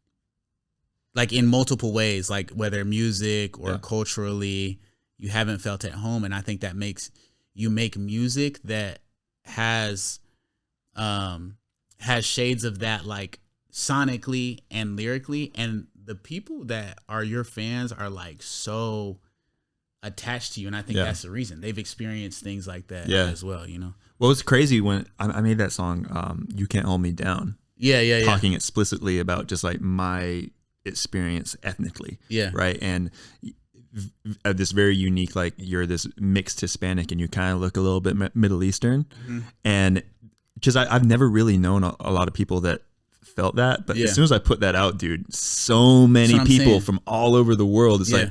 multiple ways, like whether music or culturally, you haven't felt at home. And I think that makes you make music that has shades of that, like sonically and lyrically. And the people that are your fans are like so attached to you. And I think that's the reason they've experienced things like that as well, you know? Well, it's crazy when I made that song, You Can't Hold Me Down. Yeah. Talking explicitly about just like my experience ethnically. Yeah. Right. And this very unique, like you're this mixed Hispanic and you kind of look a little bit Middle Eastern. And just, I've never really known a lot of people that felt that. But as soon as I put that out, dude, so many people from all over the world, it's like,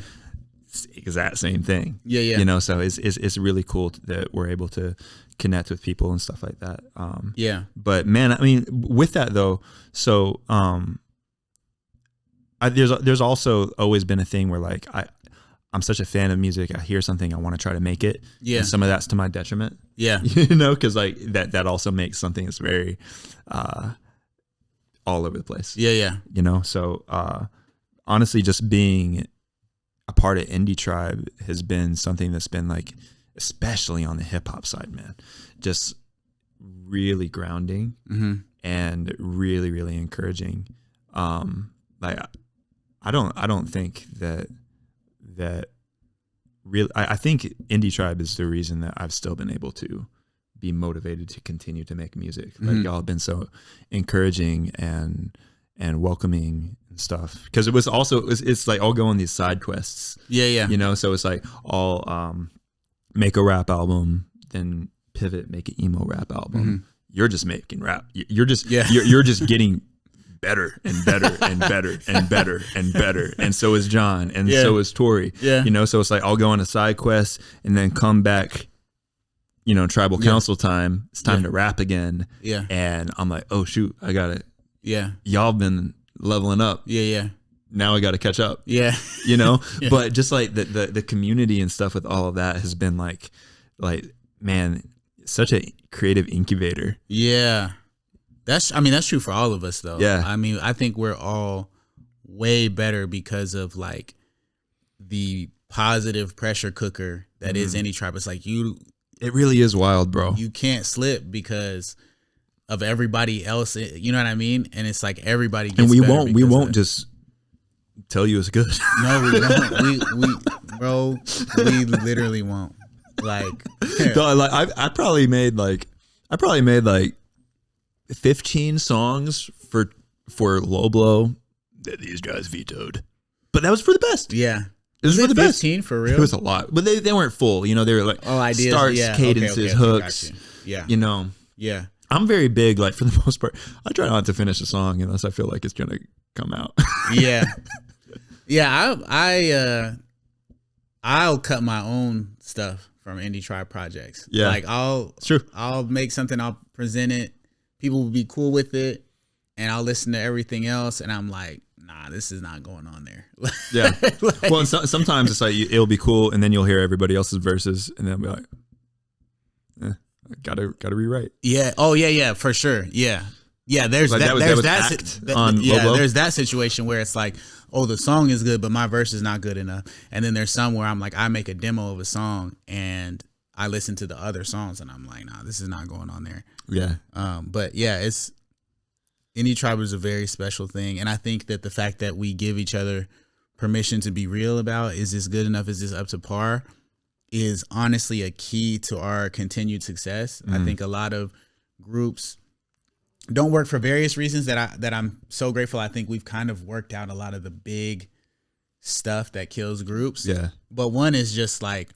it's the exact same thing. Yeah. You know, so it's really cool that we're able to connect with people and stuff like that. But man, I mean, with that though, so there's also always been a thing where like I'm such a fan of music. I hear something, I want to try to make it. Yeah. And some of that's to my detriment. Yeah. You know, because like that also makes something that's very all over the place. Yeah. You know, so honestly, just being a part of Indie Tribe has been something that's been like especially on the hip hop side, man, just really grounding and really, really encouraging. Like I don't think that really, I think Indie Tribe is the reason that I've still been able to be motivated to continue to make music. Like y'all have been so encouraging and welcoming and stuff. Cause it was also, it's like I'll go on these side quests. Yeah. You know, so it's like I'll make a rap album, then pivot, make an emo rap album. You're just making rap. You're just, you're just getting better and better and better and better and better. And so is John. And so is Tori. Yeah. You know, so it's like I'll go on a side quest and then come back, you know, tribal council time. It's time to rap again. Yeah. And I'm like, oh shoot, I got it. Yeah. Y'all been leveling up. Yeah. Now I got to catch up. Yeah. You know, but just like the community and stuff with all of that has been like, man, such a creative incubator. Yeah. That's true for all of us though. Yeah. I mean, I think we're all way better because of like the positive pressure cooker that is Indie Tribe. It's like it really is wild, bro. You can't slip because of everybody else. You know what I mean? And it's like everybody gets better. And we won't just tell you it's good. No, we won't. We literally won't. Like, no, like I probably made like 15 songs for Low Blow that these guys vetoed, but that was for the best. Yeah. It was for the 15 best. For real? It was a lot, but they weren't full. You know, they were like ideas, starts, cadences, hooks. Yeah, you know. Yeah, I'm very big. Like for the most part, I try not to finish a song unless I feel like it's gonna come out. Yeah, yeah. I'll cut my own stuff from Indie Tribe projects. Yeah, like I'll make something, I'll present it. People will be cool with it, and I'll listen to everything else, and I'm like, nah, this is not going on there. Yeah. Like, well, sometimes it's like it'll be cool, and then you'll hear everybody else's verses, and then I'll be like, gotta rewrite. Yeah. Oh yeah, for sure. Yeah. Yeah. There's like there's that situation where it's like, oh, the song is good, but my verse is not good enough. And then there's some where I'm like, I make a demo of a song and I listen to the other songs and I'm like, nah, this is not going on there. Yeah. But yeah, Indie Tribe is a very special thing. And I think that the fact that we give each other permission to be real about, is this good enough? Is this up to par? Is honestly a key to our continued success. I think a lot of groups don't work for various reasons that I'm so grateful. I think we've kind of worked out a lot of the big stuff that kills groups. Yeah. But one is just like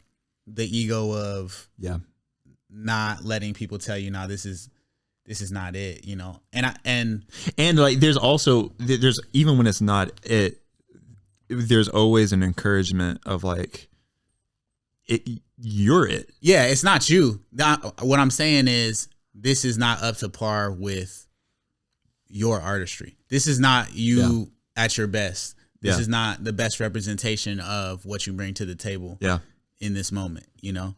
the ego of not letting people tell you, no, this is not it, you know. And like there's even when it's not it, there's always an encouragement of like you're it. Yeah, it's not you. What I'm saying is this is not up to par with your artistry. This is not you at your best. This is not the best representation of what you bring to the table in this moment, you know?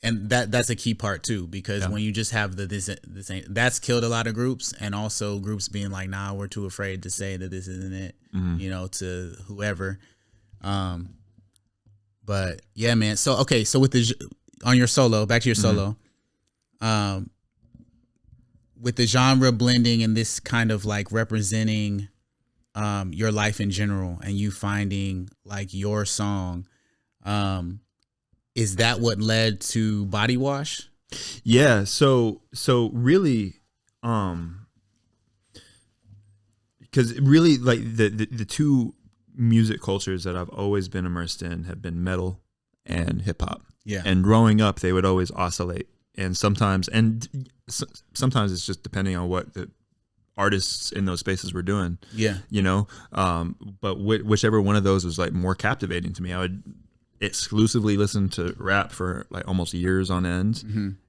And that's a key part too, because when you just have this ain't, that's killed a lot of groups, and also groups being like, nah, we're too afraid to say that this isn't it, you know, to whoever. But yeah, man. So, okay. So with on your solo, back to your solo, with the genre blending and this kind of like representing your life in general, and you finding like your song, is that what led to Body Wash? Yeah. So really, because really like the two music cultures that I've always been immersed in have been metal and hip hop. Yeah. And growing up, they would always oscillate, and sometimes it's just depending on what the artists in those spaces were doing. Yeah. You know, but whichever one of those was like more captivating to me, I would exclusively listen to rap for like almost years on end,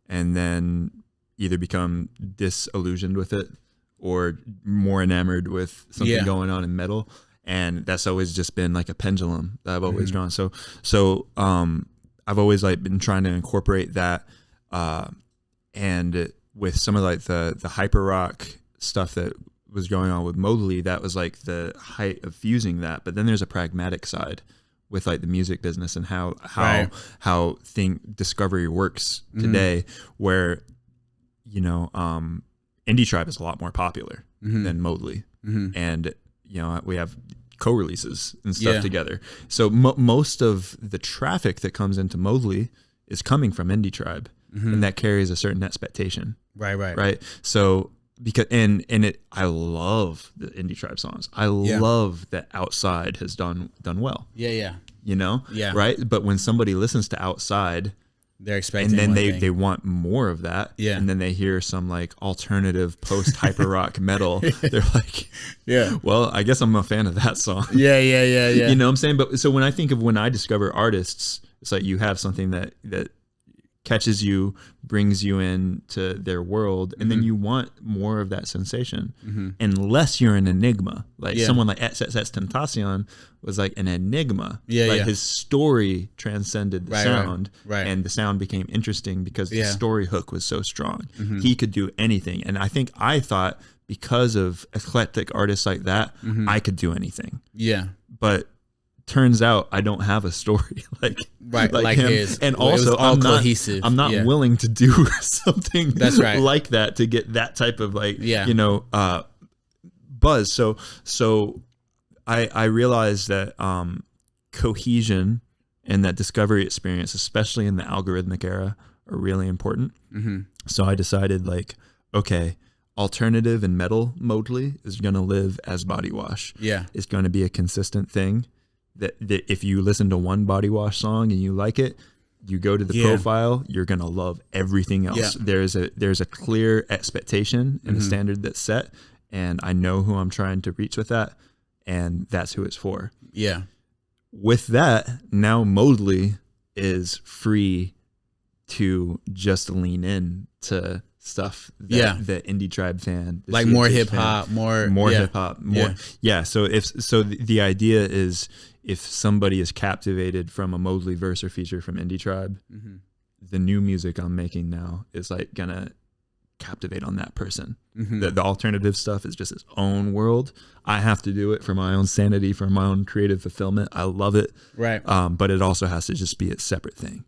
and then either become disillusioned with it or more enamored with something going on in metal. And that's always just been like a pendulum that I've always drawn. So I've always like been trying to incorporate that, and with some of like the hyper rock stuff that was going on with Mogli, that was like the height of fusing that. But then there's a pragmatic side with like the music business and how Right. discovery works today, where Indie Tribe is a lot more popular than Mogli, and we have co-releases and stuff together. So most of the traffic that comes into Mogli is coming from Indie Tribe, and that carries a certain expectation. Right. So because I love the Indie Tribe songs. I love that Outside has done well. Yeah. Right. But when somebody listens to Outside, they're expecting, and then they want more of that. Yeah. And then they hear some like alternative post hyper rock metal. They're like, well, I guess I'm a fan of that song. Yeah. You know what I'm saying? But so when I discover artists, it's like you have something that catches you, brings you into their world, and then you want more of that sensation. Unless you're an enigma, like someone like XXXTentacion was like an enigma. His story transcended the sound, and the sound became interesting because the story hook was so strong. He could do anything, and I thought because of eclectic artists like that, I could do anything. But turns out I don't have a story like him. His, and also I'm cohesive. not willing to do something like that to get that type of buzz. So I realized that cohesion and that discovery experience, especially in the algorithmic era, are really important. So I decided okay, alternative and metal Mogli is going to live as Body Wash. It's going to be a consistent thing. That if you listen to one Body Wash song and you like it, you go to the profile, you're gonna love everything else. There's a clear expectation and a standard that's set, and I know who I'm trying to reach with that, and that's who it's for. With that, now Mogli is free to just lean in to stuff that the Indie Tribe fan, like more hip hop, more hip hop, more. So the idea is, if somebody is captivated from a Mogli verse or feature from Indie Tribe, the new music I'm making now is like gonna captivate on that person. The alternative stuff is just its own world. I have to do it for my own sanity, for my own creative fulfillment. I love it. But it also has to just be its separate thing.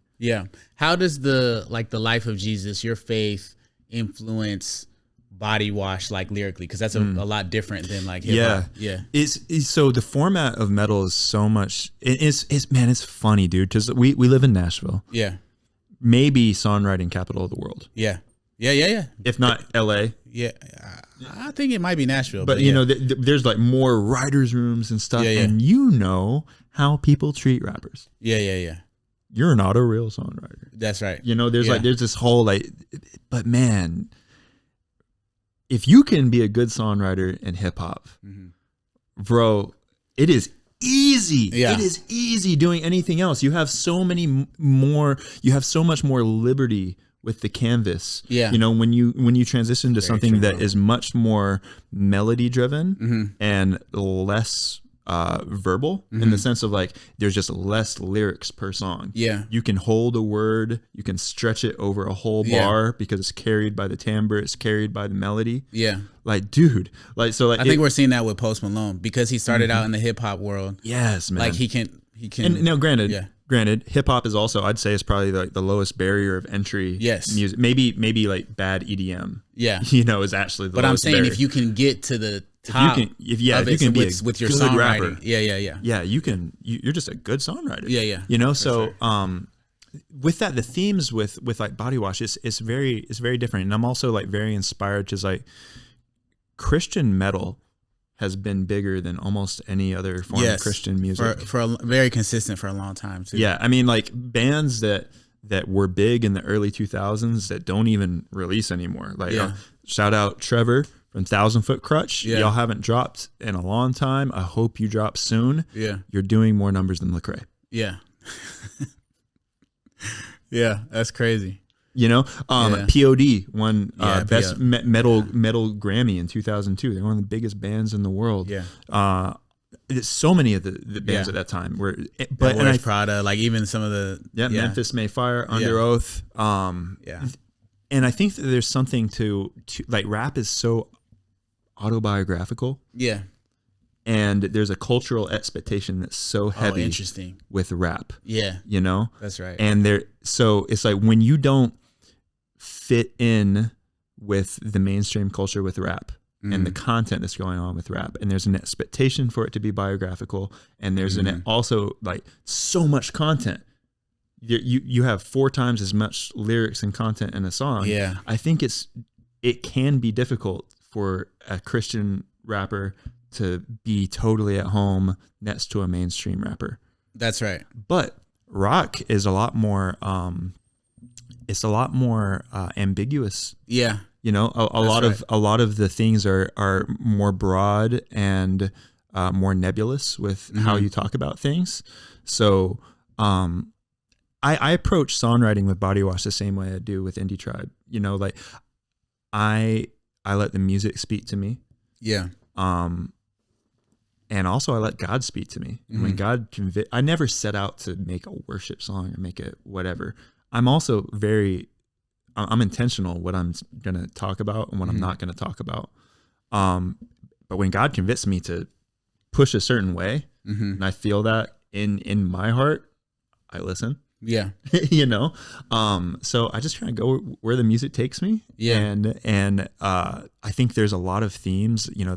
How does the life of Jesus, your faith, influence Body Wash lyrically? Because that's a lot different than hip hop. It's so the format of metal is so much. It's funny, dude, because we live in Nashville. Maybe songwriting capital of the world. If not LA. I think it might be Nashville. But there's more writers' rooms and stuff, and how people treat rappers. You're not a real songwriter. That's right. There's this whole but man, if you can be a good songwriter in hip hop, bro, it is easy. It is easy doing anything else. You have so much more liberty with the canvas. When you transition to something that is much more melody driven and less verbal, in the sense of there's just less lyrics per song. You can hold a word, you can stretch it over a whole bar because it's carried by the timbre, it's carried by the melody. Dude, I think we're seeing that with Post Malone because he started out in the hip hop world. Yes, man. He can. And now, granted, hip hop is also, I'd say, is probably the lowest barrier of entry. Music, maybe bad EDM. Is actually the but lowest I'm saying barrier. If you can get to the top, if you can be with your good songwriting, rapper, you can. You're just a good songwriter. So sure. With that, the themes with Body Wash is very different, and I'm also very inspired because Christian metal has been bigger than almost any other form of Christian music. Very consistent for a long time too. I mean, bands that were big in the early 2000s that don't even release anymore. Shout out Trevor from 1,000 Foot Crutch. Y'all haven't dropped in a long time. I hope you drop soon. You're doing more numbers than Lecrae. That's crazy. POD won best metal Grammy in 2002. They're one of the biggest bands in the world. So many of the bands at that time were, but Prada, even some of the Memphis Mayfire, Under Oath. And I think that there's something to rap is so autobiographical. And there's a cultural expectation that's so heavy interesting. with rap. Yeah. You know? That's right. And so it's like when you don't fit in with the mainstream culture with rap and the content that's going on with rap, and there's an expectation for it to be biographical, and there's an also like so much content. You have 4 times as much lyrics and content in a song. Yeah. I think it can be difficult for a Christian rapper to be totally at home next to a mainstream rapper. That's right. But rock is a lot more ambiguous. Yeah. You know, a lot of the things are more broad and more nebulous with how you talk about things. So I approach songwriting with Body Wash the same way I do with Indie Tribe. You know, like I let the music speak to me. Yeah. And also I let God speak to me. And when God I never set out to make a worship song or make it whatever. I'm also I'm intentional what I'm going to talk about and what I'm not going to talk about. But when God convicts me to push a certain way, and I feel that in my heart, I listen. Yeah. You know? So I just kind of go where the music takes me. Yeah. And I think there's a lot of themes, you know,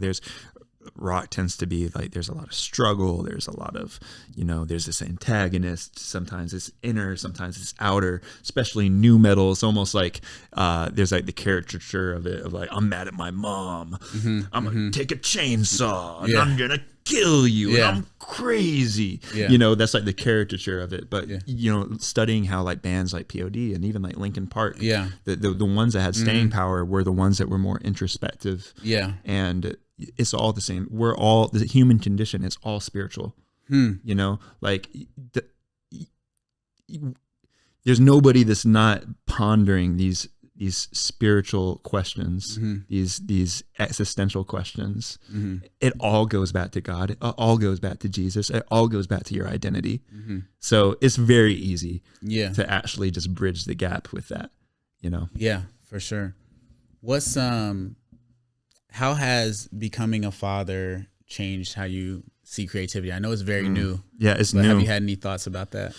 rock tends to be like, there's a lot of struggle. There's a lot of, you know, there's this antagonist. Sometimes it's inner, sometimes it's outer, especially new metal. It's almost like, there's like the caricature of it of like, I'm mad at my mom. I'm going to take a chainsaw and I'm going to kill you and I'm crazy. You know, that's like the caricature of it. But, you know, studying how like bands like POD and even like Linkin Park, the ones that had staying power were the ones that were more introspective. Yeah. And it's all the same. The human condition is all spiritual. You know, like there's nobody that's not pondering these spiritual questions, these existential questions. It all goes back to God. It all goes back to Jesus. It all goes back to your identity. So it's very easy to actually just bridge the gap with that, you know? Yeah, for sure. How has becoming a father changed how you see creativity? I know it's very new. Yeah, it's new. Have you had any thoughts about that?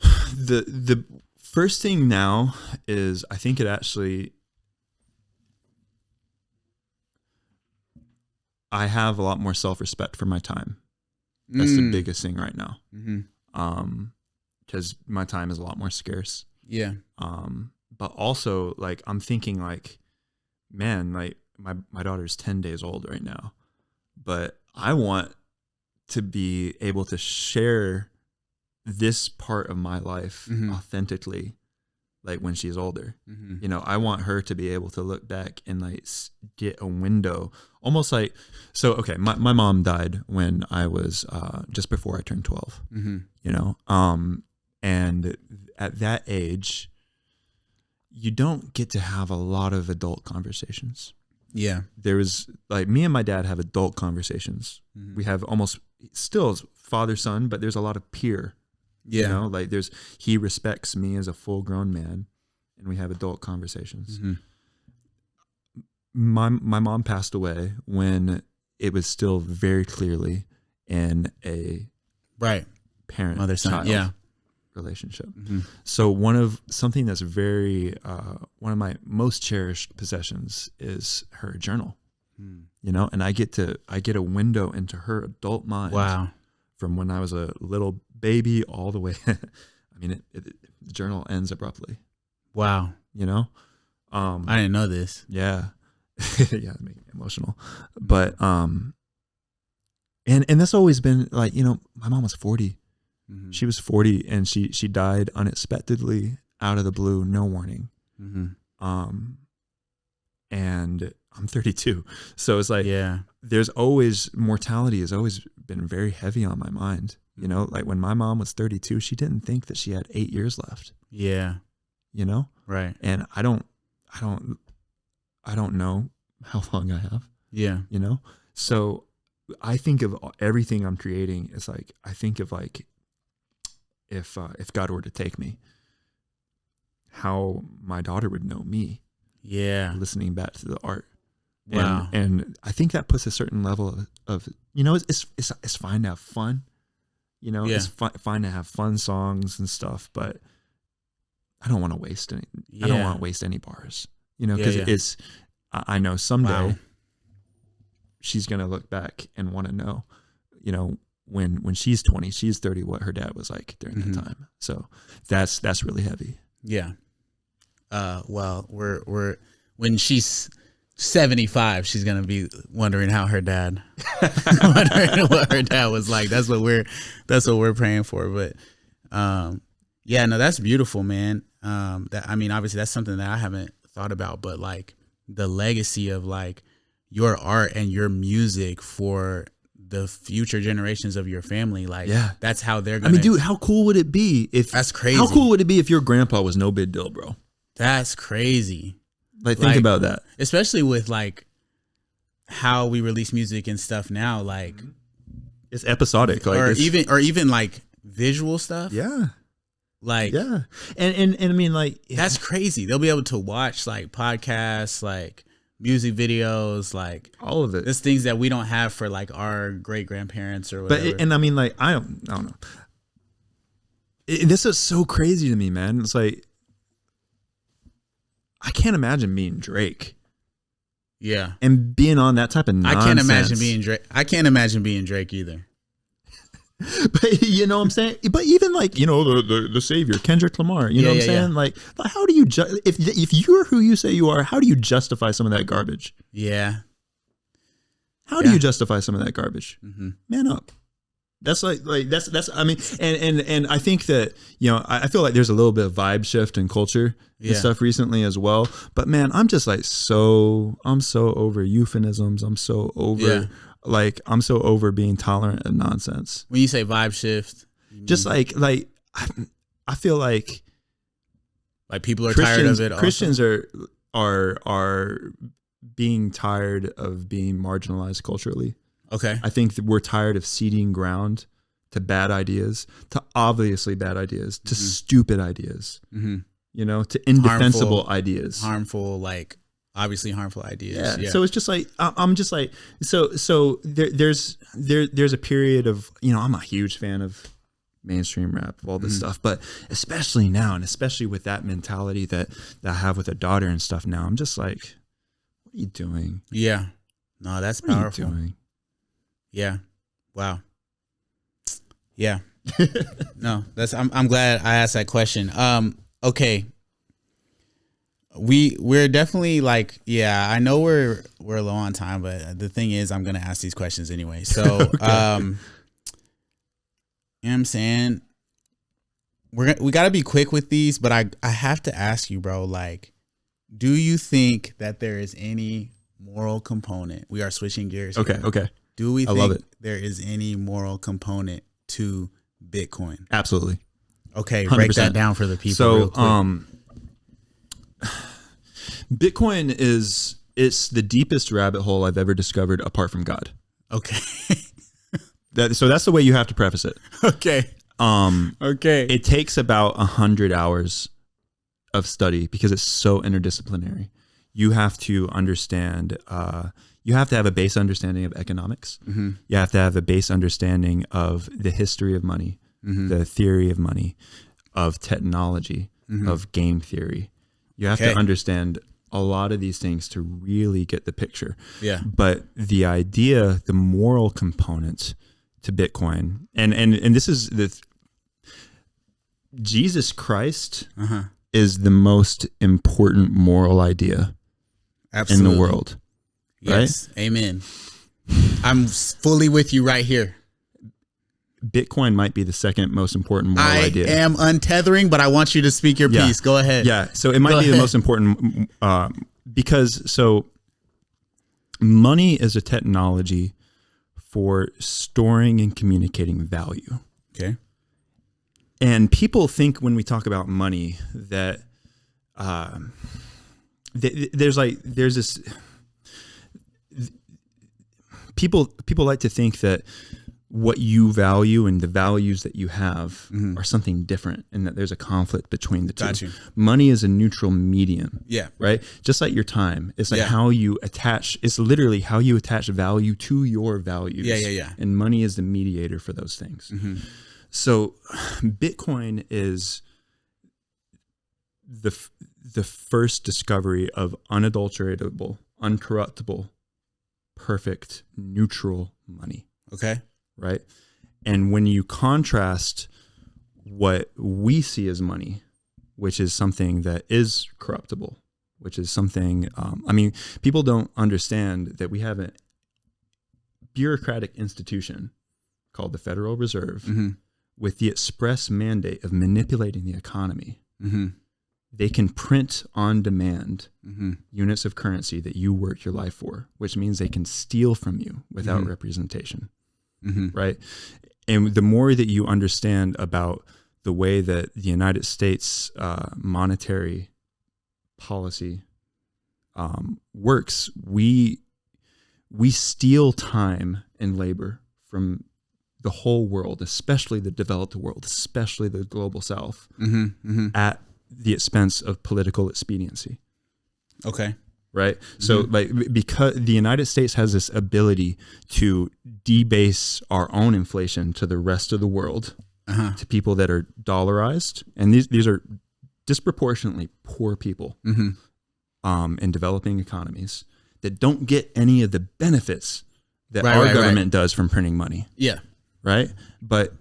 The first thing now is I think I have a lot more self-respect for my time. That's the biggest thing right now. Because my time is a lot more scarce. Yeah. But also like I'm thinking like, man, like my daughter's 10 days old right now, but I want to be able to share this part of my life authentically, like when she's older. You know, I want her to be able to look back and like get a window, almost like, so, okay, my mom died when I was just before I turned 12, you know, and at that age, you don't get to have a lot of adult conversations. Yeah. There was like me and my dad have adult conversations. We have almost still father-son, but there's a lot of peer. You know, like he respects me as a full-grown man, and we have adult conversations. My mom passed away when it was still very clearly in a parent mother-son relationship. So something that's very one of my most cherished possessions is her journal. You know, and I get a window into her adult mind. Wow. From when I was a little baby all the way. I mean, the journal ends abruptly. Wow. You know? I didn't know this. Yeah. Yeah, it made me emotional. But and that's always been like, you know, my mom was 40. She was 40 and she died unexpectedly out of the blue, no warning. And I'm 32. So it's like, there's always, mortality has always been very heavy on my mind. You know, like when my mom was 32, she didn't think that she had 8 years left. Yeah. You know? Right. And I don't know how long I have. Yeah. You know? So I think of everything I'm creating as like, I think of like, if God were to take me, how my daughter would know me. Yeah. Listening back to the art. Wow. And I think that puts a certain level of you know, it's fine to have fun. You know, it's fine to have fun songs and stuff, but I don't want to waste any. I don't want to waste any bars. You know, because it's. I know someday she's gonna look back and want to know, you know, when she's 20, she's 30, what her dad was like during that time. So that's really heavy. Yeah. Well, we're when she's 75, she's gonna be wondering how her dad, wondering what her dad was like. That's what we're praying for. But, yeah, no, that's beautiful, man. That, I mean, obviously that's something that I haven't thought about, but like the legacy of like your art and your music for the future generations of your family. Like, that's how they're gonna. I mean, dude, how cool would it be if that's crazy? How cool would it be if your grandpa was nobigdyl, bro? That's crazy. Like, think about that. Especially with like how we release music and stuff now, like it's episodic, like or even like visual stuff. Yeah. Like and I mean, like, that's crazy. They'll be able to watch like podcasts, like music videos, like all of it. There's things that we don't have for like our great grandparents or whatever. But and I mean, like, I don't know. This is so crazy to me, man. It's like I can't imagine being Drake. Yeah. And being on that type of nonsense. I can't imagine being Drake. I can't imagine being Drake either. But you know what I'm saying? But even like, you know, the savior, Kendrick Lamar, you know what I'm saying? Yeah. Like how do you if you're who you say you are, how do you justify some of that garbage? Yeah. How do you justify some of that garbage? Man up. That's like that's I mean, and I think that, you know, I feel like there's a little bit of vibe shift in culture and stuff recently as well. But man, I'm just like I'm so over euphemisms. I'm so over I'm so over being tolerant of nonsense. When you say vibe shift, just like I feel like people are tired of it. Christians are being tired of being marginalized culturally. Okay. I think that we're tired of ceding ground to bad ideas, to obviously bad ideas, to stupid ideas, you know, to indefensible ideas. Harmful, like obviously harmful ideas. Yeah. So it's just like, I'm just like, so there's a period of, you know, I'm a huge fan of mainstream rap, of all this stuff, but especially now, and especially with that mentality that I have with a daughter and stuff now, I'm just like, what are you doing? Yeah. No, that's powerful. What are you doing? Yeah. Wow. Yeah. No, I'm glad I asked that question. Okay. We're definitely like, I know we're low on time, but the thing is I'm going to ask these questions anyway. So, you know what I'm saying? We got to be quick with these, but I have to ask you, bro, like, do you think that there is any moral component? We are switching gears. Okay. Here. Okay. Do we think there is any moral component to Bitcoin? Absolutely. Okay, 100%. Break that down for the people. So, real quick. Bitcoin it's the deepest rabbit hole I've ever discovered apart from God. Okay. So that's the way you have to preface it. Okay. Okay. It takes about 100 hours of study because it's so interdisciplinary. You have to understand. You have to have a base understanding of economics. You have to have a base understanding of the history of money, the theory of money, of technology, of game theory. You have to understand a lot of these things to really get the picture. Yeah. But the idea, the moral component to Bitcoin, and this is Jesus Christ is the most important moral idea in the world. Yes. Right? Amen. I'm fully with you right here. Bitcoin might be the second most important moral idea. I am untethering, but I want you to speak your piece. Go ahead. Yeah. So it might be the most important because money is a technology for storing and communicating value. Okay. And people think when we talk about money that there's this. People like to think that what you value and the values that you have are something different, and that there's a conflict between the two. Got you. Money is a neutral medium. Yeah. Right. Just like your time. It's like how you attach, it's literally how you attach value to your values. Yeah. And money is the mediator for those things. So Bitcoin is the first discovery of unadulteratable, uncorruptible, perfect, neutral money. Okay. Right. And when you contrast what we see as money, which is something that is corruptible, which is something, people don't understand that we have a bureaucratic institution called the Federal Reserve with the express mandate of manipulating the economy. They can print on demand units of currency that you work your life for, which means they can steal from you without representation. Right. And the more that you understand about the way that the United States monetary policy works, we steal time and labor from the whole world, especially the developed world, especially the global South, at the expense of political expediency. Okay. Right. So because the United States has this ability to debase our own inflation to the rest of the world, to people that are dollarized. And these are disproportionately poor people in developing economies that don't get any of the benefits that our government does from printing money. Yeah. Right. But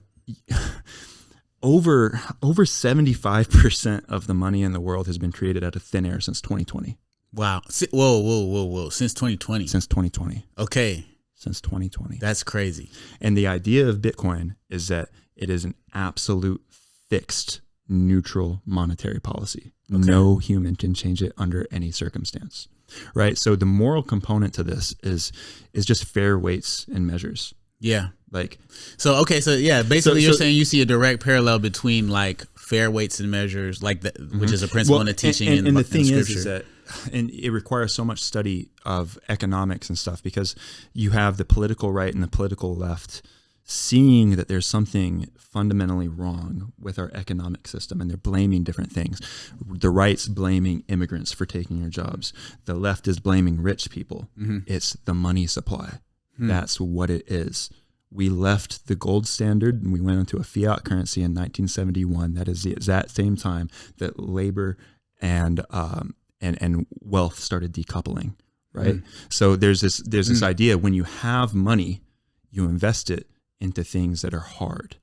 over 75% of the money in the world has been created out of thin air since 2020. Wow. Whoa. Since 2020. Since 2020. Okay. Since 2020. That's crazy. And the idea of Bitcoin is that it is an absolute fixed neutral monetary policy. Okay. No human can change it under any circumstance. Right. So the moral component to this is just fair weights and measures. Yeah. Basically you're saying you see a direct parallel between like fair weights and measures, like that, which is a principle in the teaching and the thing Scripture. is that, and it requires so much study of economics and stuff, because you have the political right and the political left seeing that there's something fundamentally wrong with our economic system, and they're blaming different things. The right's blaming immigrants for taking your jobs. The left is blaming rich people. It's the money supply. That's what it is. We left the gold standard and we went into a fiat currency in 1971. That is the exact same time that labor and wealth started decoupling, right? So there's this idea, when you have money, you invest it into things that are hard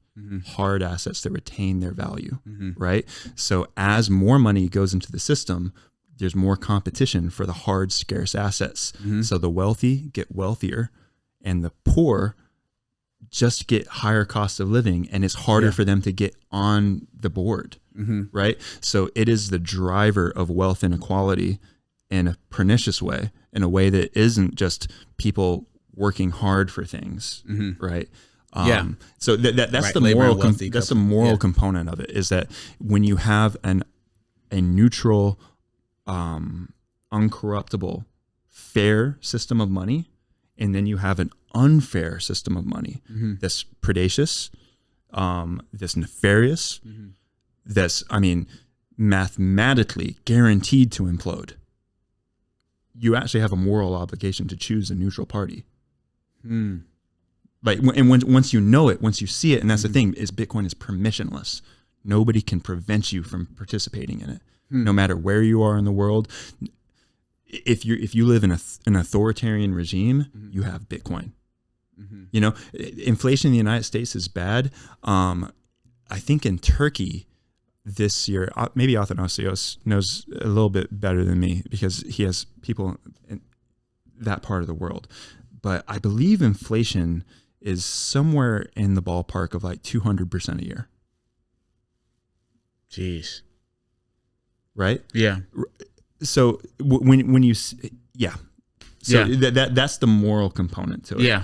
assets that retain their value, right? So as more money goes into the system, there's more competition for the hard, scarce assets. So the wealthy get wealthier and the poor just get higher cost of living, and it's harder for them to get on the board, right? So it is the driver of wealth inequality in a pernicious way, in a way that isn't just people working hard for things, right? So that's the moral that's the moral component of it, is that when you have a neutral, uncorruptible, fair system of money, and then you have an unfair system of money that's predacious, that's nefarious, that's, mathematically guaranteed to implode, you actually have a moral obligation to choose a neutral party. Once you know it, once you see it, and that's the thing, is Bitcoin is permissionless. Nobody can prevent you from participating in it, no matter where you are in the world. If you live in an authoritarian regime, you have Bitcoin. You know, inflation in the United States is bad. I think in Turkey this year, maybe Athanasios knows a little bit better than me because he has people in that part of the world. But I believe inflation is somewhere in the ballpark of like 200% a year. Jeez. Right? Yeah. So when you that's the moral component to it. Yeah.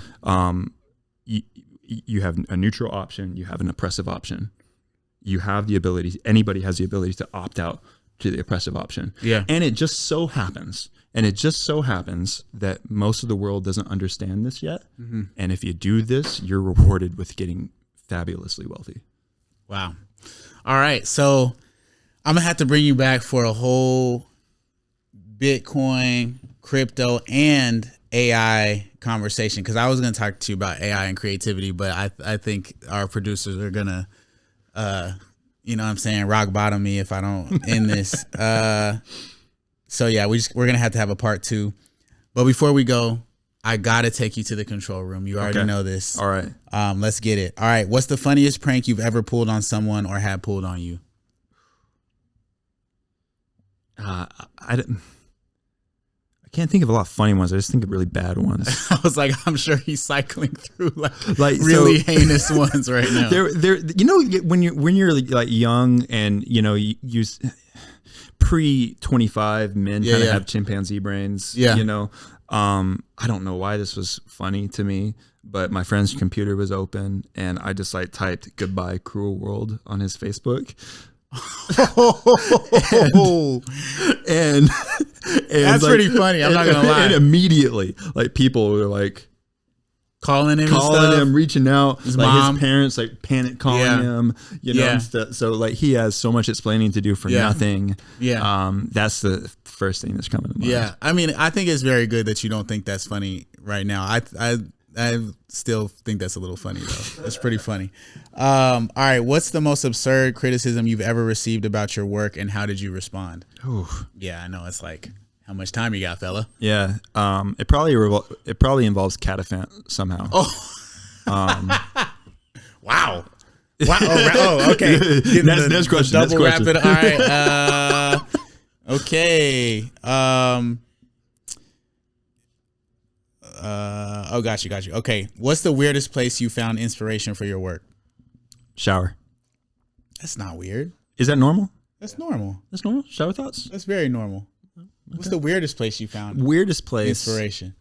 You have a neutral option, you have an oppressive option. You have the ability, anybody has the ability to opt out to the oppressive option. Yeah. And it just so happens And it just so happens that most of the world doesn't understand this yet. And if you do this, you're rewarded with getting fabulously wealthy. Wow. All right. So I'm going to have to bring you back for a whole Bitcoin, crypto, and AI conversation, because I was going to talk to you about AI and creativity, but I think our producers are going to, you know what I'm saying, rock bottom me if I don't end this. So yeah, we're going to have a part 2. But before we go, I got to take you to the control room. You already know this. All right. Let's get it. All right. What's the funniest prank you've ever pulled on someone or had pulled on you? I can't think of a lot of funny ones. I just think of really bad ones. I was like, I'm sure he's cycling through like really heinous ones right now. There, you know, when you're like young and you know you use pre-25 men kind of have chimpanzee brains. Yeah, you know, I don't know why this was funny to me, but my friend's computer was open and I just like typed "goodbye cruel world" on his Facebook. and that's like, pretty funny. I'm not gonna lie. And immediately, like people were like calling him, reaching out. His like mom. His parents like panic calling him. You know, so like he has so much explaining to do for nothing. Yeah, that's the first thing that's coming to mind. Yeah, I mean, I think it's very good that you don't think that's funny right now. I still think that's a little funny though. That's pretty funny. All right. What's the most absurd criticism you've ever received about your work and how did you respond? Ooh. Yeah, I know. It's like, how much time you got, fella? Yeah. It probably involves cataphant somehow. Oh. Wow. Oh, okay. Next question. Double rapid. All right. Okay. Got you. Okay. What's the weirdest place you found inspiration for your work? Shower. That's not weird. Is that normal? That's normal. That's normal? Shower thoughts? That's very normal. Okay. What's the weirdest place you found? Weirdest place. Inspiration.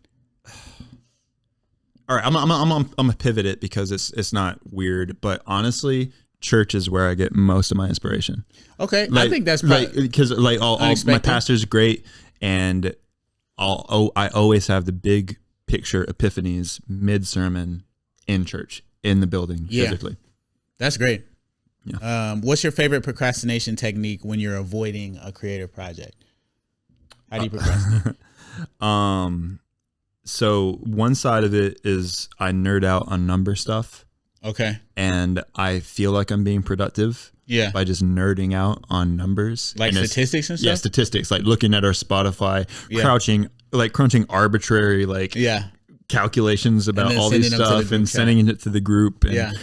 All right. I'm gonna pivot it because it's not weird, but honestly, church is where I get most of my inspiration. Okay. I think that's because all my pastor's great and I always have the big picture epiphanies mid-sermon in church, in the building, physically. That's great. Yeah. What's your favorite procrastination technique when you're avoiding a creative project? How do you procrastinate? So one side of it is I nerd out on number stuff. Okay. And I feel like I'm being productive. Yeah. By just nerding out on numbers. Like statistics and stuff? Yeah, statistics. Like looking at our Spotify, crunching arbitrary calculations about all this stuff and sending it to the group. And,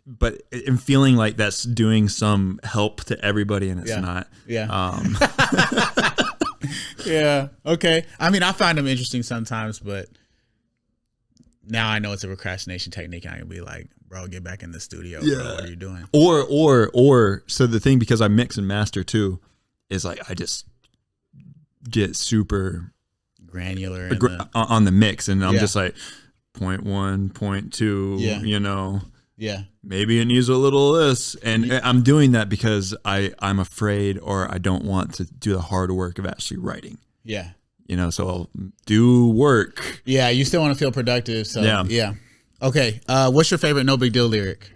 but I'm feeling like that's doing some help to everybody and it's not. Yeah. Yeah. Okay. I mean, I find them interesting sometimes, but now I know it's a procrastination technique. I can be like, bro, get back in the studio. Yeah. Bro, what are you doing? Or so the thing, because I mix and master too, is like I just get super granular on the mix, and I'm just like 0.1, 0.2, you know. Yeah. Maybe it needs a little of this. And I'm doing that because I'm afraid or I don't want to do the hard work of actually writing. Yeah. You know, so I'll do work. Yeah, you still want to feel productive. So yeah. Okay. What's your favorite No Big Deal lyric?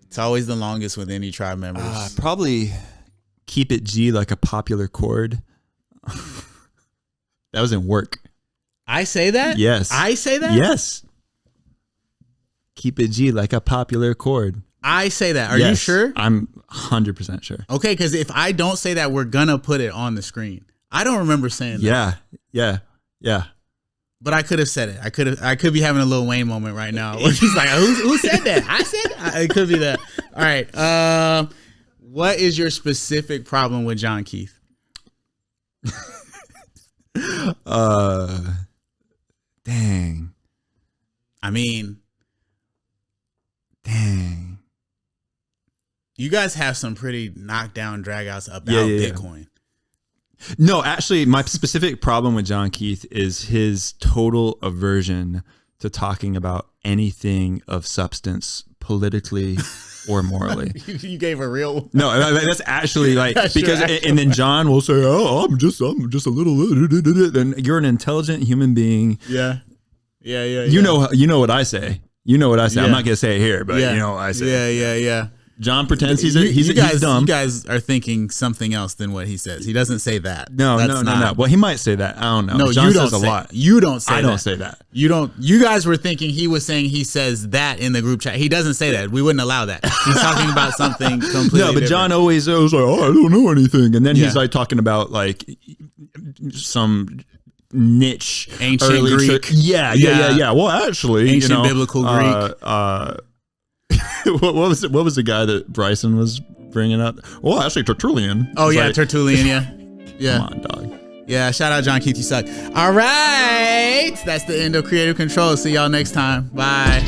It's always the longest with any tribe members. Probably Keep It G Like a Popular Chord. That was in Work. I say that? Yes. I say that? Yes. Keep it G like a popular chord. I say that. Are you sure? I'm 100% sure. Okay, because if I don't say that, we're going to put it on the screen. I don't remember saying that. Yeah. But I could have said it. I could be having a Lil Wayne moment right now. Where he's like, who said that? I said that? It could be that. All right. What is your specific problem with John Keith? Dang. I mean, dang. You guys have some pretty knockdown dragouts about Bitcoin. No, actually, my specific problem with John Keith is his total aversion to talking about anything of substance politically or morally. You gave a real. No, that's actually like because and then John will say, "Oh, I'm just a little." Then you're an intelligent human being. Yeah. You know what I say. You know what I say. Yeah. I'm not gonna say it here, but you know what I say. Yeah. John pretends he's dumb. You guys are thinking something else than what he says. He doesn't say that. No. Well, he might say that. I don't know. No, John you don't says say, a lot. You don't say that. I don't say that. You don't. You guys were thinking he was saying he says that in the group chat. He doesn't say that. We wouldn't allow that. He's talking about something completely No, but different. John always was like, "Oh, I don't know anything," and then he's like talking about like some niche ancient Greek. Yeah. Well, actually, ancient biblical Greek. What was the guy that Bryson was bringing up? Well, actually, Tertullian. Oh yeah, like, Tertullian. Yeah. Come on, dog. Yeah. Shout out John Keith. You suck. All right, that's the end of Creative Control. See y'all next time. Bye.